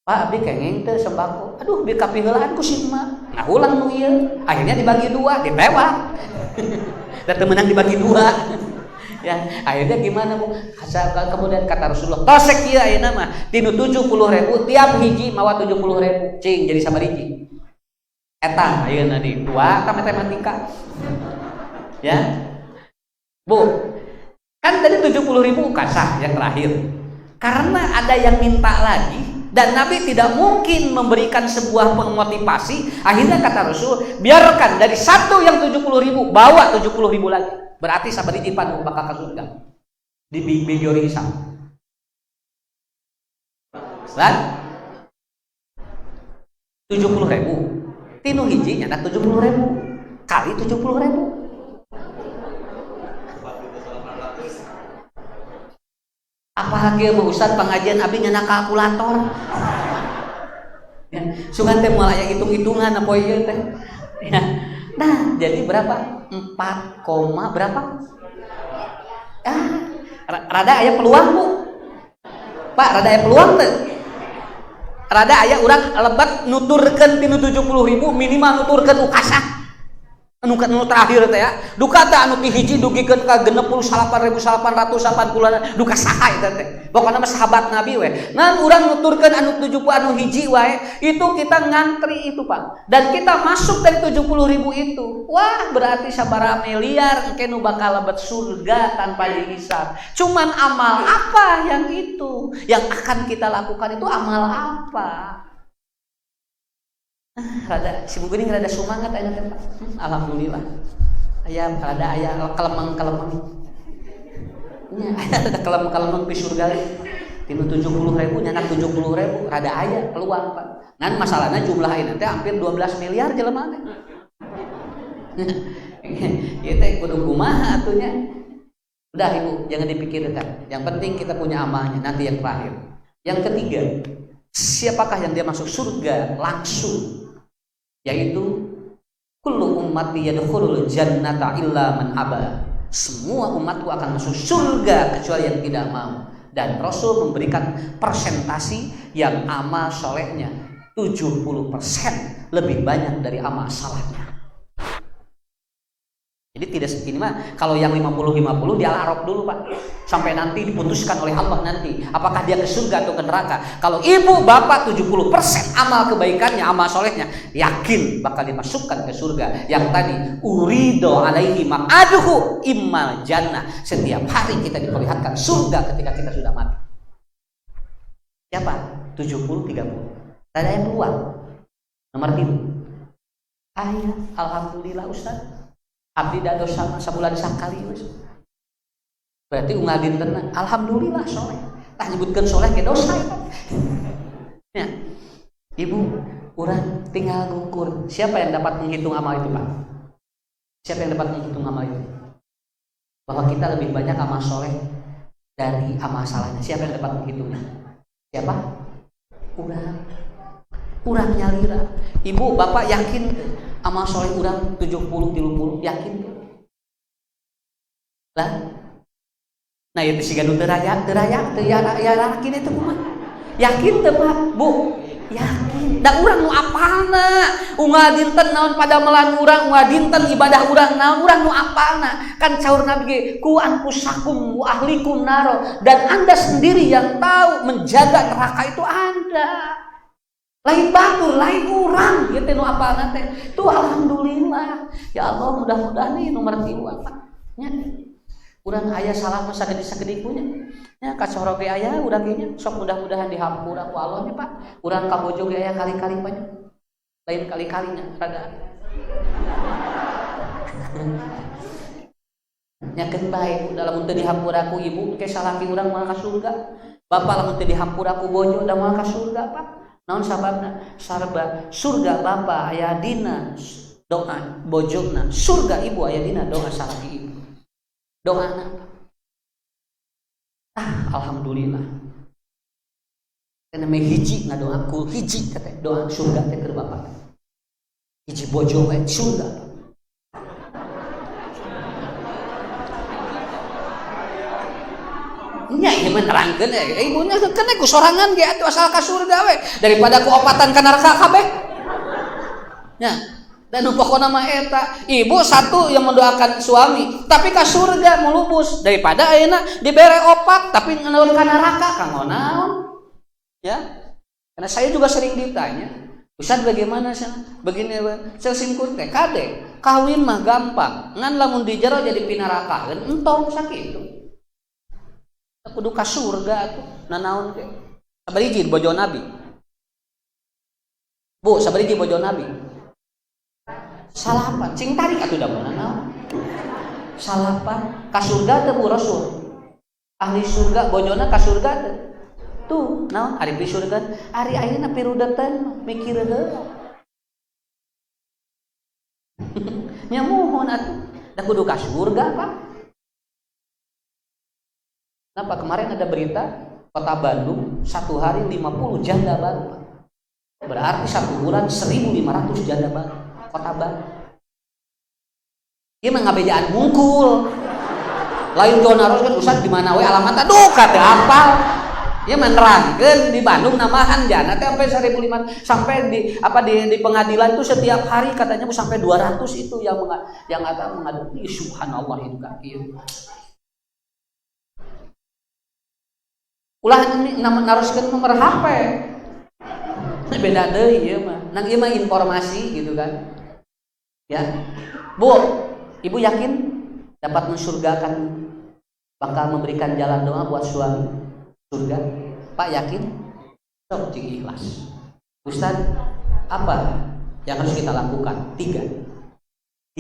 Pak abdi kengeng teh sembako, aduh bi kapiheulaan ku si emak ngahulang nu ieu, akhirnya dibagi dua ditewak dan menang dibagi dua ya. Akhirnya gimana Bu? Kemudian kata Rasulullah tosek ieu ayeuna mah tinu 70.000 tiap hiji mawa 70.000 cing jadi sabariji eta ayeuna di dua ka matematika ya Bu. Kan tadi 70.000 kasah yang terakhir. Karena ada yang minta lagi dan Nabi tidak mungkin memberikan sebuah pengmotivasi, akhirnya kata Rasul, biarkan dari satu yang 70.000 bawa 70.000 lagi. Berarti sabariji pan bakal ka surga. Di bijori hisab. Lan 70.000. Tinu hiji nya 70.000 kali 70.000. Apa lagi mau Ustaz pengajian abdi nyana kalkulator ya, sungan teh moal aya hitung-hitungan apa ieu teh ya. Nah jadi berapa 4, berapa rada aya peluang Bu Pak, rada aya peluang teh, rada aya urang lebat nuturkeun tinu 70.000 minimal nuturkeun ukasa anu terakhir teh ya, duka teh anu ti hiji dugikeun ka 68.880 duka saha eta teh. Pokona mah sahabat Nabi we. Ngan urang nuturkeun anu 70 anu hiji wae, itu kita ngantri itu Pak. Dan kita masuk dari 70.000 itu. Wah, berarti sabaraha miliar engke nu bakal lebet surga tanpa dihisab. Cuman amal apa yang itu? Yang akan kita lakukan itu amal apa? Rada si Buguning rada semangat aya teh Pak. Alhamdulillah. Aya rada aya kelemeng-kelemeng. Nya aya rada kelemeng-kelemeng di surga we. Tinu 70.000 nya 70.000 rada aya peluang Pak. Ngan masalahna jumlah ayeuna teh hampir 12 miliar jelema teh. Ieu teh kudu kumaha atunya. Udah Ibu, jangan dipikirkan. Yang penting kita punya amalnya, nanti yang terakhir. Yang ketiga, siapakah yang dia masuk surga langsung? Yaitu kullu ummati yadkhulul jannata illa man aba. Semua umatku akan masuk surga kecuali yang tidak mau. Dan Rasul memberikan persentasi yang amal solehnya 70% lebih banyak dari amal salahnya. Jadi tidak segini mah kalau yang 50-50 dia arok dulu Pak. Sampai nanti diputuskan oleh Allah nanti apakah dia ke surga atau ke neraka. Kalau ibu bapak 70% amal kebaikannya, amal solehnya, yakin bakal dimasukkan ke surga. Yang tadi urido alaihi maq'aduhu immal jannah. Setiap hari kita diperlihatkan surga ketika kita sudah mati. Siapa? 70-30. Ada yang keluar. Nomor 3. Ayah, alhamdulillah Ustaz. Abdi da dosa sabulan sakali wis. Berarti unggal dinten alhamdulillah soleh. Tah nyebutkeun soleh ke dosa eta. Ya. Ibu, urang tinggal ngukur. Siapa yang dapat menghitung amal itu, Pak? Siapa yang dapat menghitung amal itu? Bahwa kita lebih banyak amal soleh dari amal salahnya. Siapa yang dapat menghitungnya? Siapa? Urang nyalira. Ibu, bapak yakin amal soleh urang 70-30 yakin lah. Nah itu si gaduh teraya yakin itu kumaha? Yakin teu Pak, Bu? Yakin. Da urang nu apalna? Unggal dinten naon pada melan urang, unggal dinten ibadah urang naon, urang nu apalna? Kan caur Nabi ge, ku anfusakum wa ahlikum naro. Dan Anda sendiri yang tahu menjaga neraka itu Anda. Lain batur, lain urang, gitu nu apalna teh. Tuh alhamdulillah. Ya Allah, mudah-mudahan nih nomor 3 Pak. Nya. Urang aya salah mah sagede-sagede punya. Nya kacorok ge aya urang ge nya sok mudah-mudahan dihampura ku Allah nya Pak. Urang kabojo ge aya kali-kali banyak. Lain kali-kalinya rada. nyakeun bae dalam teu dihampur aku ibu ke salaki urang moal ka surga. Bapak lamun teu dihampur aku bojo da moal ka surga, Pak. Naon sababna? Sarba surga Bapak aya dina doa bojona, surga ibu aya dina doa salaki ibu. Doana alhamdulillah. Kana me hiji ngadoa ku hiji kata doa surga teh keur Bapak. Hiji bojo we surga. Nya ieu mah nerangkeun ibunya kena ku sorangan ge atuh asal ka surga we daripada ku opatan ka neraka kabeh. Nya dan pokokna mah eta ibu satu yang mendoakan suami tapi ka surga mulubus daripada ayeuna dibere opat tapi ngeun ka neraka kanggo naon. Ya. Karena saya juga sering ditanya, Ustaz bagaimana sih? Begini saya simkun teh kade kawin mah gampang ngan lamun di jero jadi pinarakakeun entong sakitu. Kudu ka surga atuh nanaon ke sabariji bojo nabi bu sabariji bojo nabi salapan cing tarik atuh da nanaon salapan ka surga teh bu rasul ahli surga bojona ka surga teh tuh naon ari di surga ari ayeuna pirudetan mikir heula nya mohon atuh da kudu ka surga Pak. Kenapa kemarin ada berita Kota Bandung 1 hari 50 janda baru, Pak. Berarti 1 bulan 1.500 janda baru Kota Bandung. Ieu mah ngabejaan mungkul. Lain donaros kan Ustaz di mana we alamat aduh kata hafal. Ieu mah nerangkeun di Bandung namahan janda teh sampai 1.500 sampai di pengadilan tuh setiap hari katanya sampai 200 itu yang ada mengadu. Subhanallah itu kan kieu. Ulah naroskeun nomor HP. Beda deui ieu mah. Nang ieu mah informasi gitu kan. Ya. Bu, Ibu yakin dapat mensurgakan bakal memberikan jalan doa buat suami surga? Pak yakin? Sok cing ikhlas. Ustaz, apa yang harus kita lakukan? 3.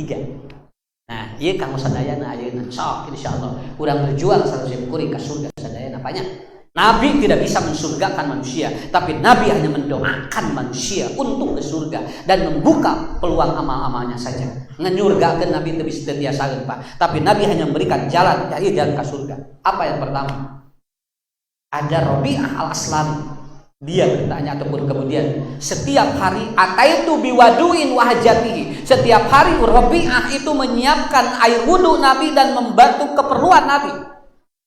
Nah, ieu kanggo sadayana ayeuna sok insyaallah urang berjuang sareng kuring ka surga sadayana banyak. Nabi tidak bisa mensurgakan manusia, tapi Nabi hanya mendoakan manusia untuk ke surga dan membuka peluang amal-amalnya saja. Ngenyurgakeun Nabi teu bisa tiasakeun Pak, tapi Nabi hanya memberikan jalan, yaitu jalan ke surga. Apa yang pertama? Ada Rabi'ah al-Aslami. Dia bertanya ataupun kemudian setiap hari ataitu biwaduin wahajatihi. Setiap hari Rabi'ah itu menyiapkan air wudu Nabi dan membantu keperluan Nabi.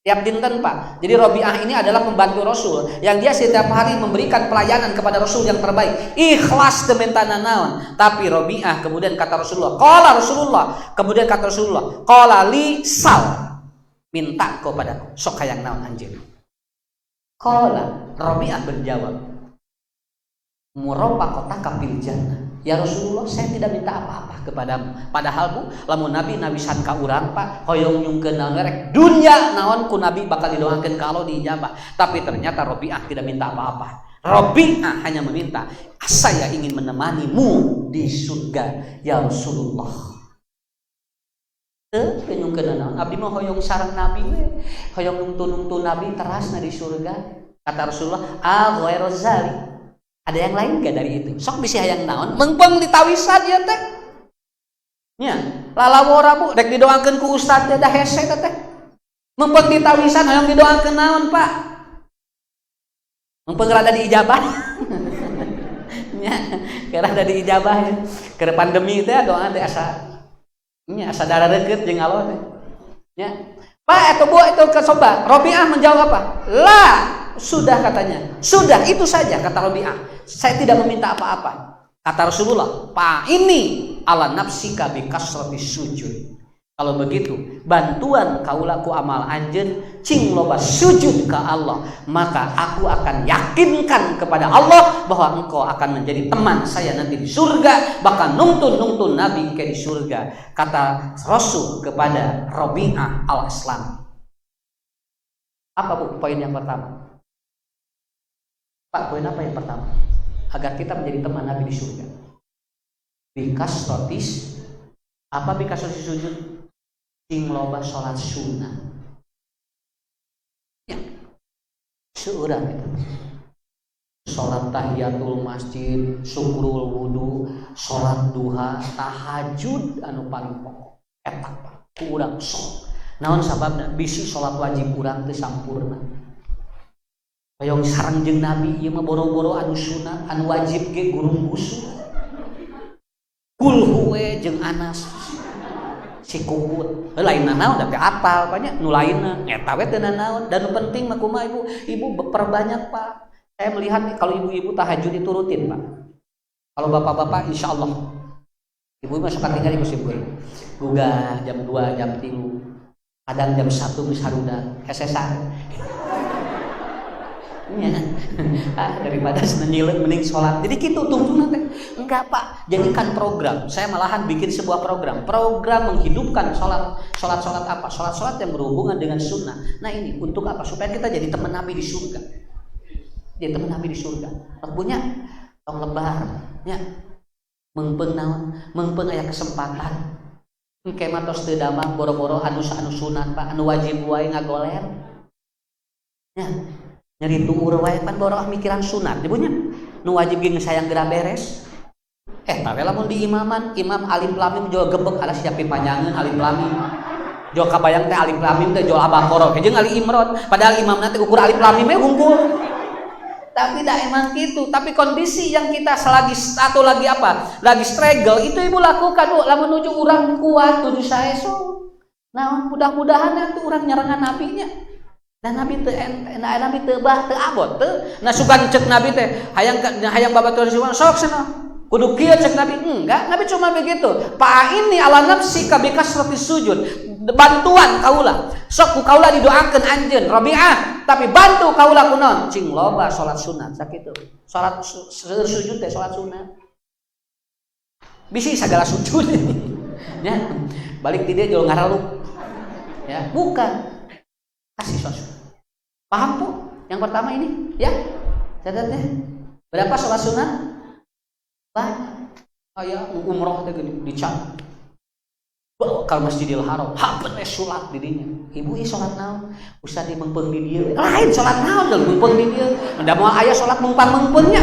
Tiap dinten Pak. Jadi Rabi'ah ini adalah pembantu Rasul yang dia setiap hari memberikan pelayanan kepada Rasul yang terbaik. Ikhlas tementana naon. Tapi Rabi'ah kemudian kata Rasulullah, qala Rasulullah, kemudian kata Rasulullah, qala li sal. Minta kepadaku, sok hayang naon anjeun. Qala Rabi'ah berjawab, murafaqataka fil jannah. Ya Rasulullah, saya tidak minta apa-apa kepadamu. Padahal Bu, lamun Nabi nabisan ka urang Pak, hoyong nyungkeun naon rek dunya naon ku Nabi bakal didoakeun kalau diijabah. Tapi ternyata Rabi'ah tidak minta apa-apa. Rabi'ah hanya meminta, saya ingin menemanimu di surga ya Rasulullah. Teu nyungkeun naon, abdi mah hoyong sareng Nabi we. Hoyong nungtu-nungtu Nabi terasna di surga. Kata Rasulullah, ghairu zalik. Ada yang lain gak dari itu? Sok bisa hayang naon? Mengpeng ditawisan ya teh. Nya, lalawora Bu, rek didoakeun ku ustaz teh dah hese teh. Mengpeng ditawisan hayang didoakeun naon, Pak? Mengpeng rada diijabah. Nya, rada diijabah ya. Keur pandemi teh doa teh asa nya asa darareukeut jeung Allah teh. Nya. Pak eta Bu itu kesoba. Rabi'ah menjawab apa? Lah, sudah katanya. Sudah itu saja kata Rabi'ah. Saya tidak meminta apa-apa. Kata Rasulullah, "Pak ini ala nafsika bi kasrati sujud." Kalau begitu, bantuan kaulaku amal anjeun cing loba sujud ke Allah, maka aku akan yakinkan kepada Allah bahwa engkau akan menjadi teman saya nanti di surga, bahkan nuntun Nabi ke di surga. Kata Rasul kepada Rabi'ah al-Aslam. Apa Bu poin yang pertama? Pak, poin apa yang pertama? Agar kita menjadi teman Nabi di surga. Bikas rotis, apa bikas rotis sujud? sing loba salat sunat. Ya. Seurang itu. Salat tahiyatul masjid, syukrul wudu, salat duha, tahajud anu paling pokok. Eta kurang sok. Naon sababna? Bisi salat wajib urang teu sampurna. Hoyong sareng jeung Nabi ieu mah boro-boro anu sunat, anu wajib ge gurung gusu. Kulhu we jeung Anas. Si Kukut. Lain naon tapi apal banyak nu lainna. Eta we teu naon dan nu penting mah kumaha ibu? Ibu perbanyak, Pak. Saya melihat kalau ibu-ibu tahajud itu rutin, Pak. Kalau bapak-bapak insya Allah ibu masuk tinggal di musim gugah jam 2, jam 3, kadang jam 1 geus haruda hesesan. Ya. Daripada senenyileun mending sholat. Jadi gitu tuntunan teh. Enggak, Pak. Jadikan program. Saya malahan bikin sebuah program menghidupkan sholat apa? Sholat yang berhubungan dengan sunnah. Nah ini untuk apa? Supaya kita jadi teman Nabi di surga. Dia teman Nabi di surga. Punya tong lebar, ya. Mengpeung aya kesempatan. Engke mah tos teu damang boro-boro anu sunat, Pak, anu wajib wae ngagoler. Ya. Nyari tuur wae pan boro mikiran sunat, dibunya. Nu wajib ge sayang geura beres. Tapi lamun di imaman, imam alim lamim jo gebek ada siap panjangan alim lamim. Jo kabayang teh alim lamim teh jo Al-Baqarah, jeung Ali Imran. Padahal imam nanti ukur alim lamim we unggul. Tapi tidak emang gitu. Tapi kondisi yang kita lagi struggle itu ibu lakukan. Lamun nuju urang kuat nuju saeso. Nah mudah-mudahan itu urang nyerangan nabinya. Dan nabi teu bah teu abot teu. Nah sugan cek nabi teh hayang babaturan siwan sok cenah. Kudu kieu cek nabi. Enggak, nabi cuma begitu. Ini ala nafsi kabikas roti sujud. Bantuan kaula. Sok ku kaula didoakeun anjeun Rabi'ah, tapi bantu kaula kunaon? Cing loba salat sunat sakitu. Salat sujud teh salat sunat. Bisi sagala sujud. Ya. Balik ti dieu jol ngaralup. Ya, bukan. Kasih sosok. Paham, Bu? Yang pertama ini, ya. Catat ya. Berapa salat sunat? Banyak. Aya umroh teh dican. Kalau Masjidil Haram, hampir sholat di dinya. Ibu ini sholat naon? Ustaz di mengpeung di dieu. Lain sholat naon jeung mengpeung di dieu. Da moal aya sholat mengpang-mengpeungnya.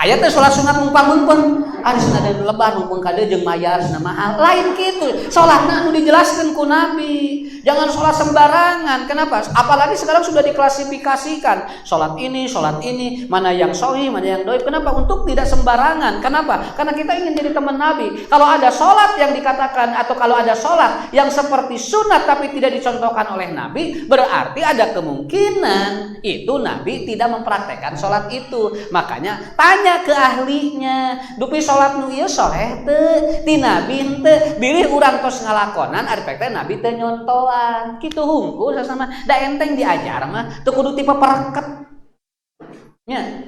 Aya teh sholat sunat mengpang-mengpeung. Ari sunat ada lebar mengpeung ka dieu jeung mayar cenah mahal. Lain kitu. Sholatna anu dijelaskeun ku Nabi. Jangan sholat sembarangan. Kenapa? Apalagi sekarang sudah diklasifikasikan. Sholat ini, mana yang sahih, mana yang dhaif. Kenapa? Untuk tidak sembarangan. Kenapa? Karena kita ingin jadi teman Nabi. Kalau ada sholat yang dikatakan atau kalau ada sholat yang seperti sunat tapi tidak dicontohkan oleh Nabi, berarti ada kemungkinan itu Nabi tidak mempraktekkan sholat itu. Makanya tanya ke ahlinya. Dupi sholat nu ieu soleh teu? Ti Nabi teu? Bilih urang tos ngalakonan ari pek teh Nabi teu nyontohan. Kitu hungkul sasama da enteng diajar mah teu kudu tipe pereket. Nya.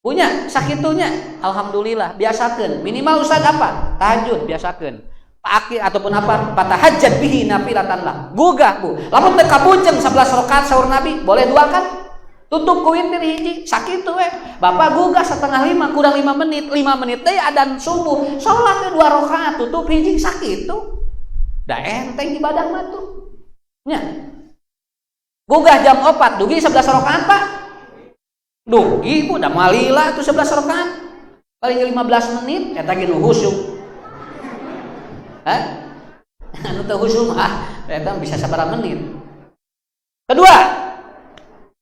Punya sakitunya alhamdulillah biasakeun. Minimal ustaz apa? Tahajud biasakeun. Pakai ataupun apa? Patahajjat bihi nafilatan lah. Gugah, Bu. Lamun teu kabujeng 11 rakaat saur Nabi, boleh 2 kan? Tutup ku witir hiji, sakitu we. Bapak gugah 4:30 kurang 5 menit. 5 menit teh adzan subuh. Salat 2 rakaat, tutup hiji sakitu. Da enteng ibadah mah tuh. Nya. Gugah jam 4, dugi 11 rakaat, Pak. Dugi Bu, da malila tuh 11 rakaat. Paling 15 menit eta ge nu husyuk. Anu teu husyuk mah eta bisa sabaraha menit.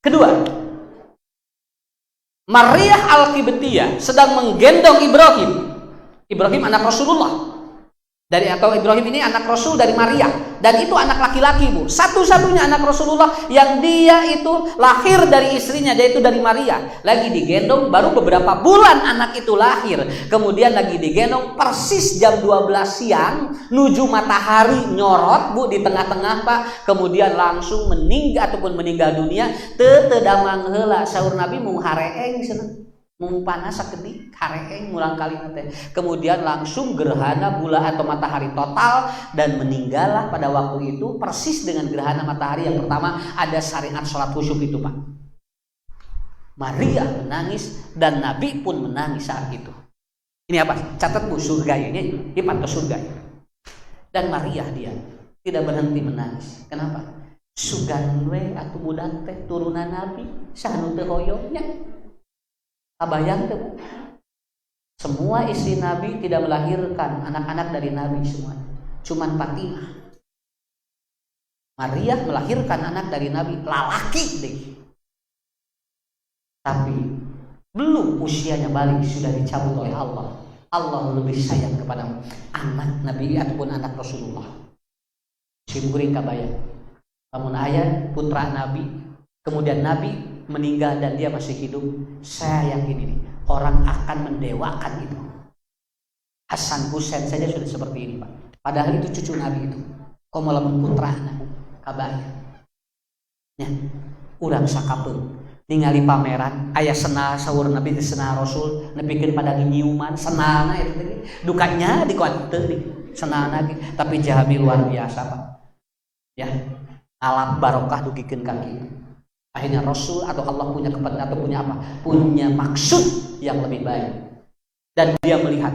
Kedua, Maryah Al-Qibtiyah sedang menggendong Ibrahim. Ibrahim anak Rasulullah. Ibrahim ini anak Rasul dari Maria, dan itu anak laki-laki, Bu. Satu-satunya anak Rasulullah yang dia itu lahir dari istrinya, yaitu dari Maria. Lagi digendong baru beberapa bulan anak itu lahir. Kemudian lagi digendong persis jam 12 siang, nuju matahari nyorot, Bu, di tengah-tengah, Pak. Kemudian langsung meninggal dunia. Teu damang heula saur Nabi mung hareeng cenah. Mung panas sakedik hareeng mulang kali teh. Kemudian langsung gerhana bulan atau matahari total dan meninggallah pada waktu itu persis dengan gerhana matahari yang pertama. Ada syariat sholat khusyuk itu, Pak. Maria menangis dan Nabi pun menangis saat itu. Ini apa? Catat, Bu, surga ini pantas surga. Dan Maria dia tidak berhenti menangis. Kenapa? Sugan we atuh budak teh turunan Nabi, sahanu teu hoyongnya. Abayang teh. Semua istri Nabi tidak melahirkan anak-anak dari Nabi semua. Cuman Fatimah. Maria melahirkan anak dari Nabi, lalaki deh. Tapi belum usianya balik sudah dicabut oleh Allah. Allah lebih sayang kepada anak Nabi ataupun anak Rasulullah. Simkuring kabayang. Namun ayat putra Nabi, kemudian Nabi meninggal dan dia masih hidup. Saya yakin ini orang akan mendewakan itu. Hasan Husain saja sudah seperti ini, Pak. Padahal itu cucu Nabi itu. Komo lamun putra anak kabayang. Ya, urang sakapeung ningali pameran aya senal sahur Nabi di senal Rasul nepikeun pada nyiuman senalna eta teh dukanya di kuat teu senalna ge tapi jahami luar biasa Pak ya alam barokah dugikeun kaki akhirnya Rasul atau Allah punya kepentingan atau punya apa punya maksud yang lebih baik dan dia melihat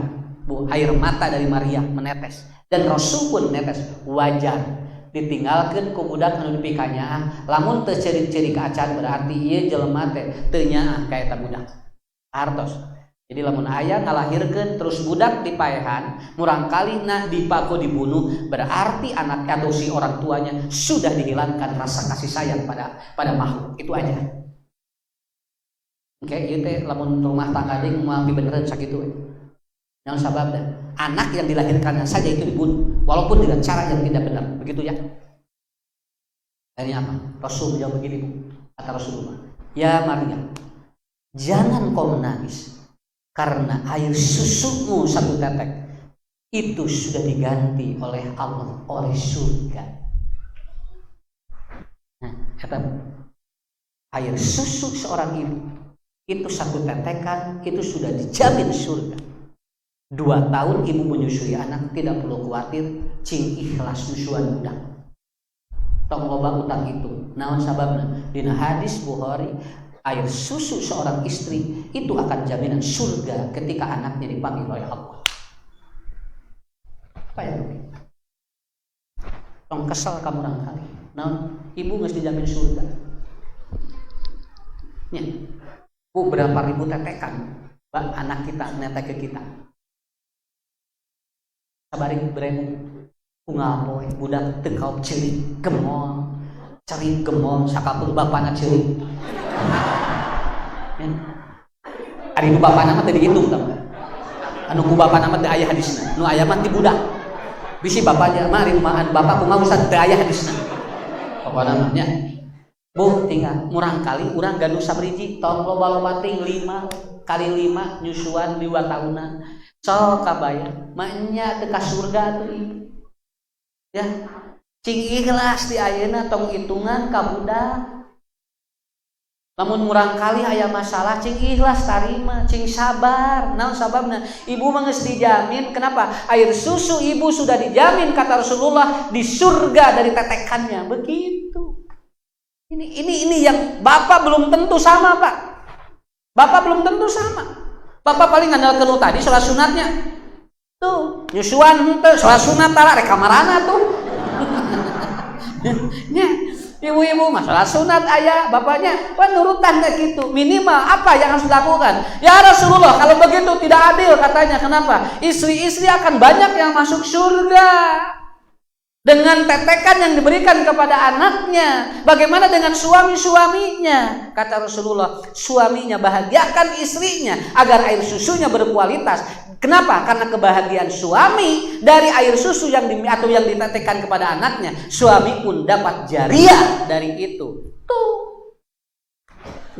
air mata dari Maria menetes dan Rasul pun menetes wajar ditinggalkan ku budak anu dipikanya lamun teu ciri-ciri kaacan berarti ieu jelema teh teu nyaah ka eta budak artos jadi lamun aya ngalahirkeun terus budak dipaehan murangkali dipaku dibunuh berarti anak atau si orang tuanya sudah dihilangkan rasa kasih sayang pada makhluk itu aja oke ieu teh lamun rumah tangga deui moal beneran sakitu yang sababna anak yang dilahirkannya saja itu dibunuh walaupun dengan cara yang tidak benar begitu ya akhirnya apa Rasul menjawab begini Bu kata Rasulullah ya Maria jangan kau menangis karena air susumu satu tetek itu sudah diganti oleh Allah oleh surga nah kata air susu seorang ibu itu satu tetekan itu sudah dijamin surga 2 tahun ibu menyusui anak tidak perlu khawatir cing ikhlas nyusuan budak tong loba utang itu naon sababna dina hadis Bukhari air susu seorang istri itu akan jaminan surga ketika anaknya dipanggil oleh Allah apa ya tong kesel kamu kali naon ibu geus dijamin surga nya Bu berapa ribu tetekan anak kita netek ke kita sabari berebu unggal poe budak teu kaop ceurik gemol cari gemol sakapun bapana ceurik ari nu bapana mah teu dihitung tah anu ku bapana mah teu aya hadisna nu aya mah ti budak bisi bapanya mah ari rumahan bapak kumaha usah teu aya hadisna bapana mah nya Bu tinggal murang kali urang gandu sabriji tong loba-loba ting 5 kali 5 nyusuan 2 tahunan sok kabayang maknya teu ka surga tuh ibu ya cing ikhlas di ayeuna tong hitungan ka budak lamun murang kali aya masalah cing ikhlas tarima cing sabar naon sababna ibu mah geus dijamin kenapa air susu ibu sudah dijamin kata Rasulullah di surga dari tetekannya begitu ini yang bapak belum tentu sama Pak bapak belum tentu sama bapak paling ngandalkeun tadi salat sunatnya tuh nyusuan henteu salat sunat tara rek kamarana tuh nya ibu-ibu mah salat sunat aya bapaknya nurutan kayak gitu minimal apa yang harus dilakukan ya Rasulullah kalau begitu tidak adil katanya kenapa istri-istri akan banyak yang masuk surga dengan tetekan yang diberikan kepada anaknya. Bagaimana dengan suami-suaminya? Kata Rasulullah, suaminya bahagiakan istrinya agar air susunya berkualitas. Kenapa? Karena kebahagiaan suami dari air susu yang ditetekan kepada anaknya, suami pun dapat jariah dari itu. Tuh,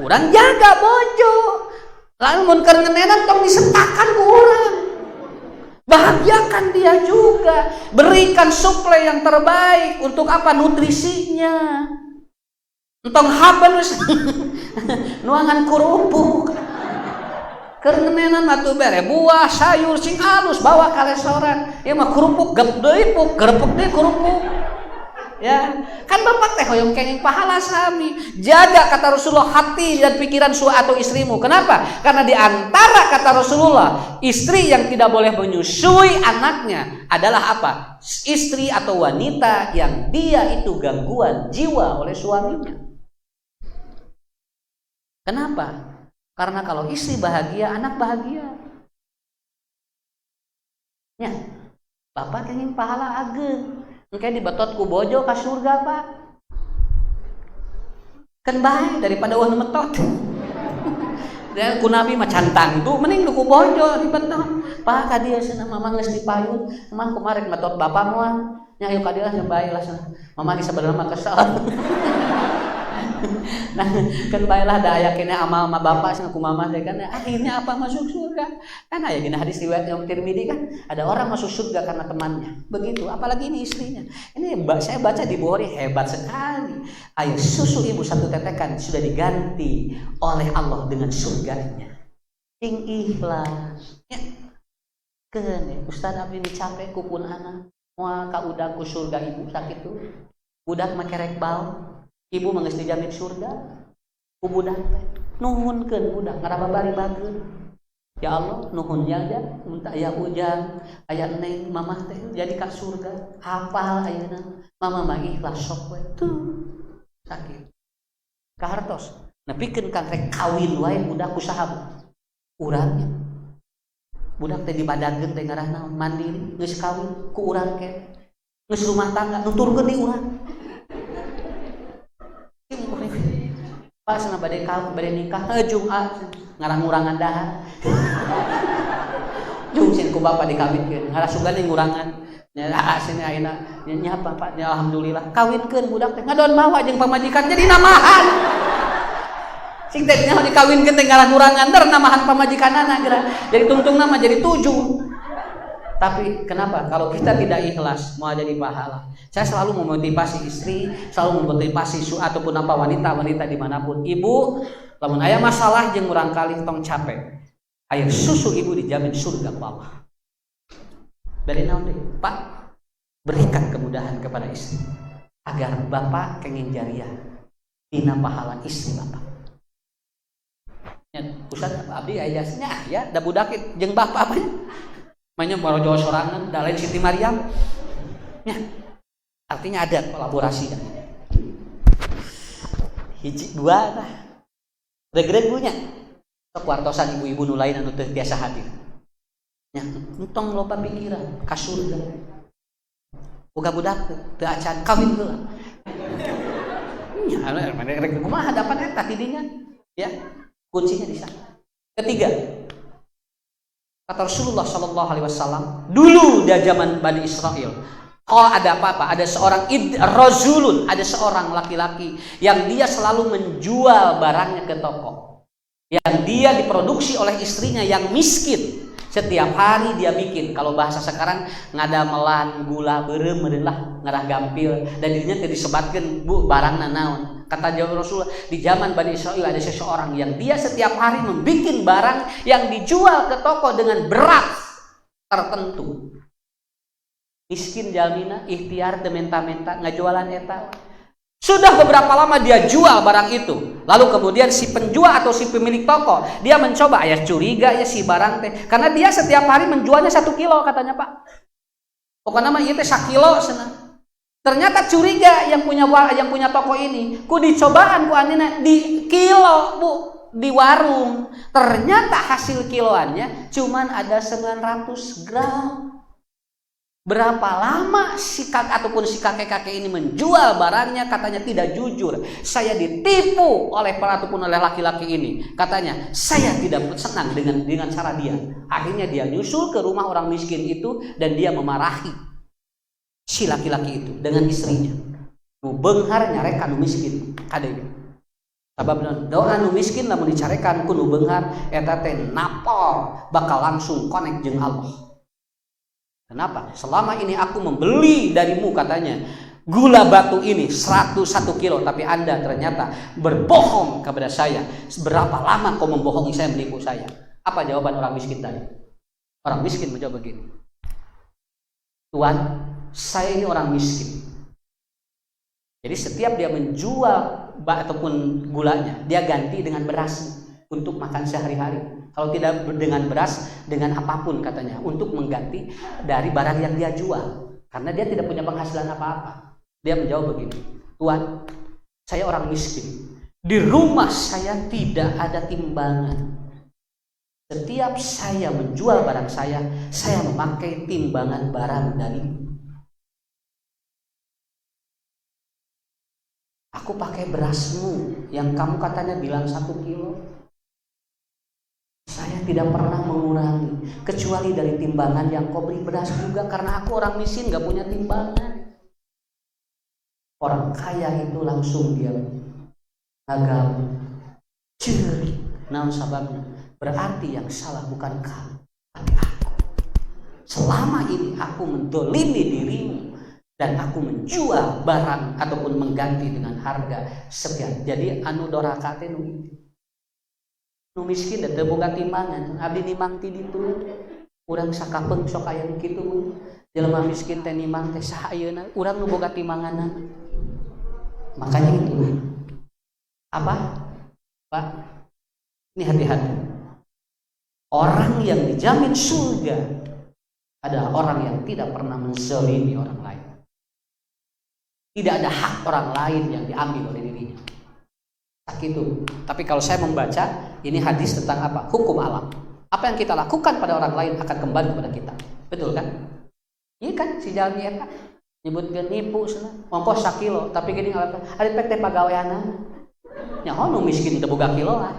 urang jaga bojo. Lalu mun keur ngenenan tong disentakan ku urang. Bahagiakan dia juga, berikan suplai yang terbaik untuk apa nutrisinya. Entong haban wis nuangan kerupuk. Keur ngenenan atuh bere buah, sayur sing alus bawa ka restoran. Ieu mah kerupuk gep deui puk, gerepek deui kerupuk. Ya, kan bapak teh hoyong kenging pahala sami. Jaga kata Rasulullah hati dan pikiran atau istrimu. Kenapa? Karena di antara kata Rasulullah, istri yang tidak boleh menyusui anaknya adalah apa? Istri atau wanita yang dia itu gangguan jiwa oleh suaminya. Kenapa? Karena kalau istri bahagia, anak bahagia. Ya, bapak kenging pahala ageng. Engke dibetot ku bojo ka surga, Pak. Kan bae daripada ulah metot. Dan ku nabi mah cantang tuh mending ku bojo dibetot. Pak ka dieu cenah mamang geus dipayun, mamang kumarin metot bapak moal. Nya ayo ka dieu lah bae lah cenah. Mamang geus sabenerna mah kesel. Nah, kan baiklah da aya kene amal ma bapak cenah ku mamah teh kan akhirnya apa masuk surga. Kan aya gini hadis riwayat Imam Tirmidzi kan ada orang masuk surga karena temannya. Begitu, apalagi ini istrinya. Ini saya baca di Bukhari hebat sekali. Ayo susu ibu satu tetekan sudah diganti oleh Allah dengan surganya. Ting ikhlas. Ya. Keun Ustaz abdi capek ku pun anak. Moal ka udag ku surga ibu sakit tuh. Budak make rek bal. Ibu manggeus dijamin surga ku budak teh nuhunkeun budak ngarababari bageun ya Allah nuhun jaga mun aya ujang aya neng mamah teh jadi ka surga hafal ayeuna mama mah ikhlas sok we tuh sakit kahartos nepikeun kang rek kawin wae budak ku saha urangnya budak teh dibadageun teh ngarah naon mandiri geus kawin ku urang ke geus rumah tangga nuturkeun di urang pas na bade nikah Jumat ngarang-ngurangan dahar jung sin ku bapa dikawinkeun ngarasugan ning ngurangan nya sini ayeuna nya apa Pak nya alhamdulillah kawinkeun budak teh ngadon mawa jeung pamajikan jadi namahan sing teh nya dikawinkeun teh ngarang-ngurangan ter namahan pamajikanana jadi tungtungna mah jadi 7. Tapi kenapa? Kalau kita tidak ikhlas mau jadi pahala. Saya selalu memotivasi istri, selalu memotivasi ataupun apa wanita dimanapun. Ibu, lamun aya masalah jeung urang kali tong capek. Aya susu ibu dijamin surga ku Allah. Dari naon deui? Pak, berikan kemudahan kepada istri agar bapak kenging jariah dina pahala istri bapak. Ya, Ustaz abdi aya jasnya ya da budak jeung bapak apa? Mainnya baru sorangan, da lain Siti Maryam. Ya. Artinya ada kolaborasi kan. Hiji dua tah. Regreg bunya. Sok wartosan ibu-ibu nu lain anu teu biasa hadir. Nya, entong loba pikiran ka surga. Boga budak teu acan kawin heula. Nya, regreg kumaha hadapan eta tidinya? Ya. Kuncinya di sana. Ketiga, kata Rasulullah Shallallahu Alaihi Wasallam dulu di zaman Bani Israel, kalau ada apa-apa, ada seorang rajulun, ada seorang laki-laki yang dia selalu menjual barangnya ke toko, yang dia diproduksi oleh istrinya yang miskin. Setiap hari dia bikin, kalau bahasa sekarang ngadamelan gula beureum meureun ngarah gampil, dan dirinya teu disebatkeun bu barangna naon. Kata Rasulullah, di zaman Bani Israel ada seseorang yang dia setiap hari membikin barang yang dijual ke toko dengan berat tertentu. Miskin jalmina, ikhtiar teu menta-menta ngajualan eta. Sudah beberapa lama dia jual barang itu. Lalu kemudian si penjual atau si pemilik toko, dia mencoba, ya curiga ya si barang teh. Karena dia setiap hari menjualnya 1 kilo katanya Pak. Pokoknya mah ieu teh 1 kilo cenah. Ternyata curiga yang punya toko ini, ku dicobaan ku anina di kilo bu di warung. Ternyata hasil kiloannya cuman ada 900 gram. Berapa lama si kakek-kakek ini menjual barangnya, katanya tidak jujur. Saya ditipu oleh laki-laki ini. Katanya saya tidak senang dengan cara dia. Akhirnya dia nyusul ke rumah orang miskin itu dan dia memarahi si laki-laki itu dengan istrinya. Nu beunghar nyarekan nu miskin kadeu. Sabab doa nu miskin lamun dicarekan ku nu beunghar eta teh napol bakal langsung connect jeung Allah. Kenapa? Selama ini aku membeli darimu katanya gula batu ini 101 kilo, tapi Anda ternyata berbohong kepada saya. Berapa lama kau membohongi saya, menipu saya? Apa jawaban orang miskin tadi? Orang miskin menjawab begini, Tuan, saya ini orang miskin. Jadi setiap dia menjual ataupun gulanya, dia ganti dengan beras untuk makan sehari-hari. Kalau tidak dengan beras, dengan apapun katanya, untuk mengganti dari barang yang dia jual. Karena dia tidak punya penghasilan apa-apa. Dia menjawab begini, Tuan, saya orang miskin. Di rumah saya tidak ada timbangan. Setiap saya menjual barang saya memakai timbangan barang dari. Aku pakai berasmu yang kamu katanya bilang 1 kilo. Saya tidak pernah mengurangi, kecuali dari timbangan yang kau beri beras juga, karena aku orang miskin gak punya timbangan. Orang kaya itu langsung dia agak curi. Namun sababnya, berarti yang salah bukan kamu, tapi aku. Selama ini aku mendolimi dirimu dan aku menjual barang ataupun mengganti dengan harga sekian. Jadi anu doraka teh nu miskin dan teu boga timbangan. Abdi nimang ti ditu. Urang sakapeung sok aya nu kitu. Jelema miskin teh nimang teh saha ayeuna, urang nu boga timbanganna. Makanya itu apa? Pak, ini hati-hati. Orang yang dijamin surga adalah orang yang tidak pernah menzalimi orang lain. Tidak ada hak orang lain yang diambil oleh dirinya. Tak itu. Tapi kalau saya membaca, ini hadis tentang apa? Hukum alam. Apa yang kita lakukan pada orang lain akan kembali kepada kita. Betul kan? Iya kan? Si jalmi eta nyebutkeun nipu cenah. Mongko 1 kilo, tapi geuning ari pek teh pagaweana. Nyaho nu miskin teu boga kilo lah.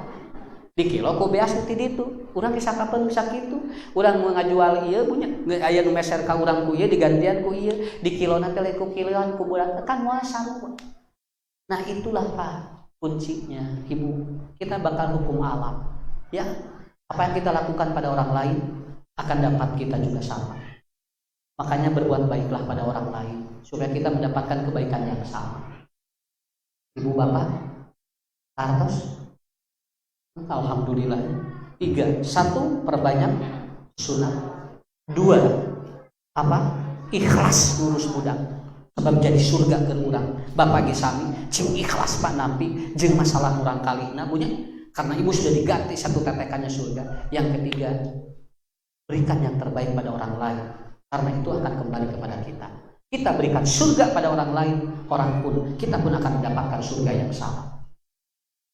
Di kilo ku beas ti ditu. Urang disakapeung sakitu. Urang ngajual ieu punya aya nu meser ka urang ku ieu digantian ku ieu. Di kilona teh ku kiloan ku bulan kan moal sarua. Nah, itulah Pak kuncinya, Ibu. Kita bakal hukum alam. Ya. Apa yang kita lakukan pada orang lain akan dapat kita juga sama. Makanya berbuat baiklah pada orang lain supaya kita mendapatkan kebaikan yang sama. Ibu bapak, kartos, alhamdulillah. 3, 1 perbanyak sunat. 2 apa? Ikhlas ngurus budak. Sebab jadi surga ke urang. Bapak ge sami cing ikhlas Pak nampi jeung masalah urang kalihna punya. Karena ibu sudah diganti 1 tetekannya surga. Yang ketiga, berikan yang terbaik pada orang lain. Karena itu akan kembali kepada kita. Kita berikan surga pada orang lain, kita pun akan mendapatkan surga yang sama.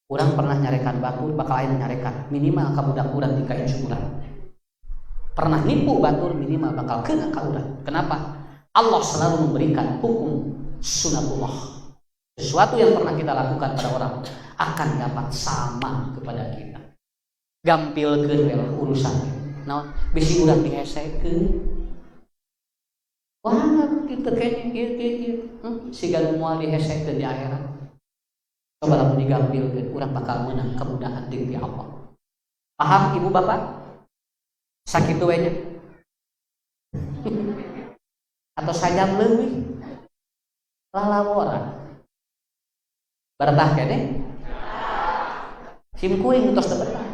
Orang pernah nyarekan batur, bakal lain nyarekan minimal ka budak urang dika insyuran. Pernah nipu batur minimal bakal kena ka urang. Kenapa? Allah selalu memberikan hukum sunatullah. Sesuatu yang pernah kita lakukan pada orang akan dapat sama kepada kita. Gampilkeun we urusan. Naon bisi urang dihesekeun. Wah, kita kayaknya ieu siga moal dihesekeun di akhirat. Coba lamun digampilkeun, urang bakal meunang kemudahan ti Allah. Paham Ibu Bapak? Sakitu we nya. Atau sajam leuwih. Lalaworan. Baratah kene? Sim kuing tos teu betah.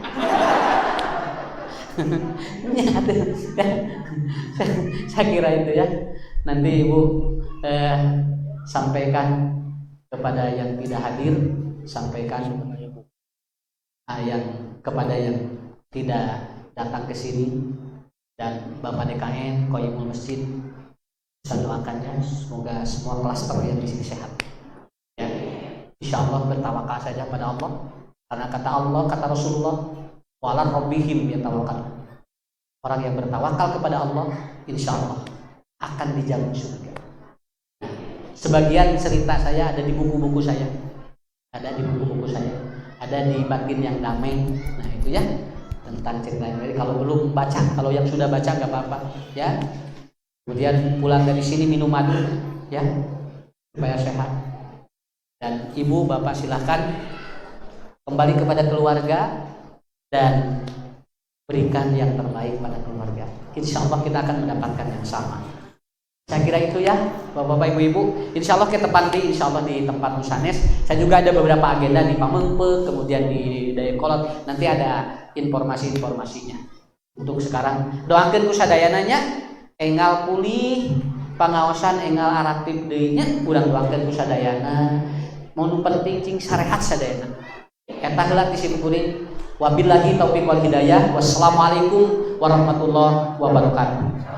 Saya kira itu ya. Nanti Ibu sampaikan kepada yang tidak hadir, sampaikan yang kepada yang tidak datang ke sini, dan Bapak DKN, Qoyimul Masjid, saya doakannya semoga semua klaster yang di sini sehat. Ya, insya Allah bertawakal saja pada Allah, karena kata Allah, kata Rasulullah, wala rabbihim yatawakkalun. Orang yang bertawakal kepada Allah, insya Allah akan dijamin surga. Sebagian cerita saya ada di buku-buku saya, ada di Batin yang Damai. Nah itu ya tentang cerita. Jadi kalau belum baca, kalau yang sudah baca nggak apa-apa, ya. Kemudian pulang dari sini minum madu, ya, supaya sehat. Dan ibu bapak silahkan kembali kepada keluarga dan berikan yang terbaik pada keluarga. Insya Allah kita akan mendapatkan yang sama. Saya kira itu ya, bapak-bapak, ibu-ibu. Insya Allah kita tepati, insya Allah di tempat Nusanes. Saya juga ada beberapa agenda di Pamengpe, kemudian di Dayakolot. Nanti ada informasi-informasinya. Untuk sekarang, doakan ku sadayananya, enggal pulih, pangaosan enggal araktif deui nya urang doakeun ku sadayana mau nu penting cing syariat sadayana eta heula disimpulin wabillahi taufiq wal hidayah wassalamualaikum warahmatullahi wabarakatuh.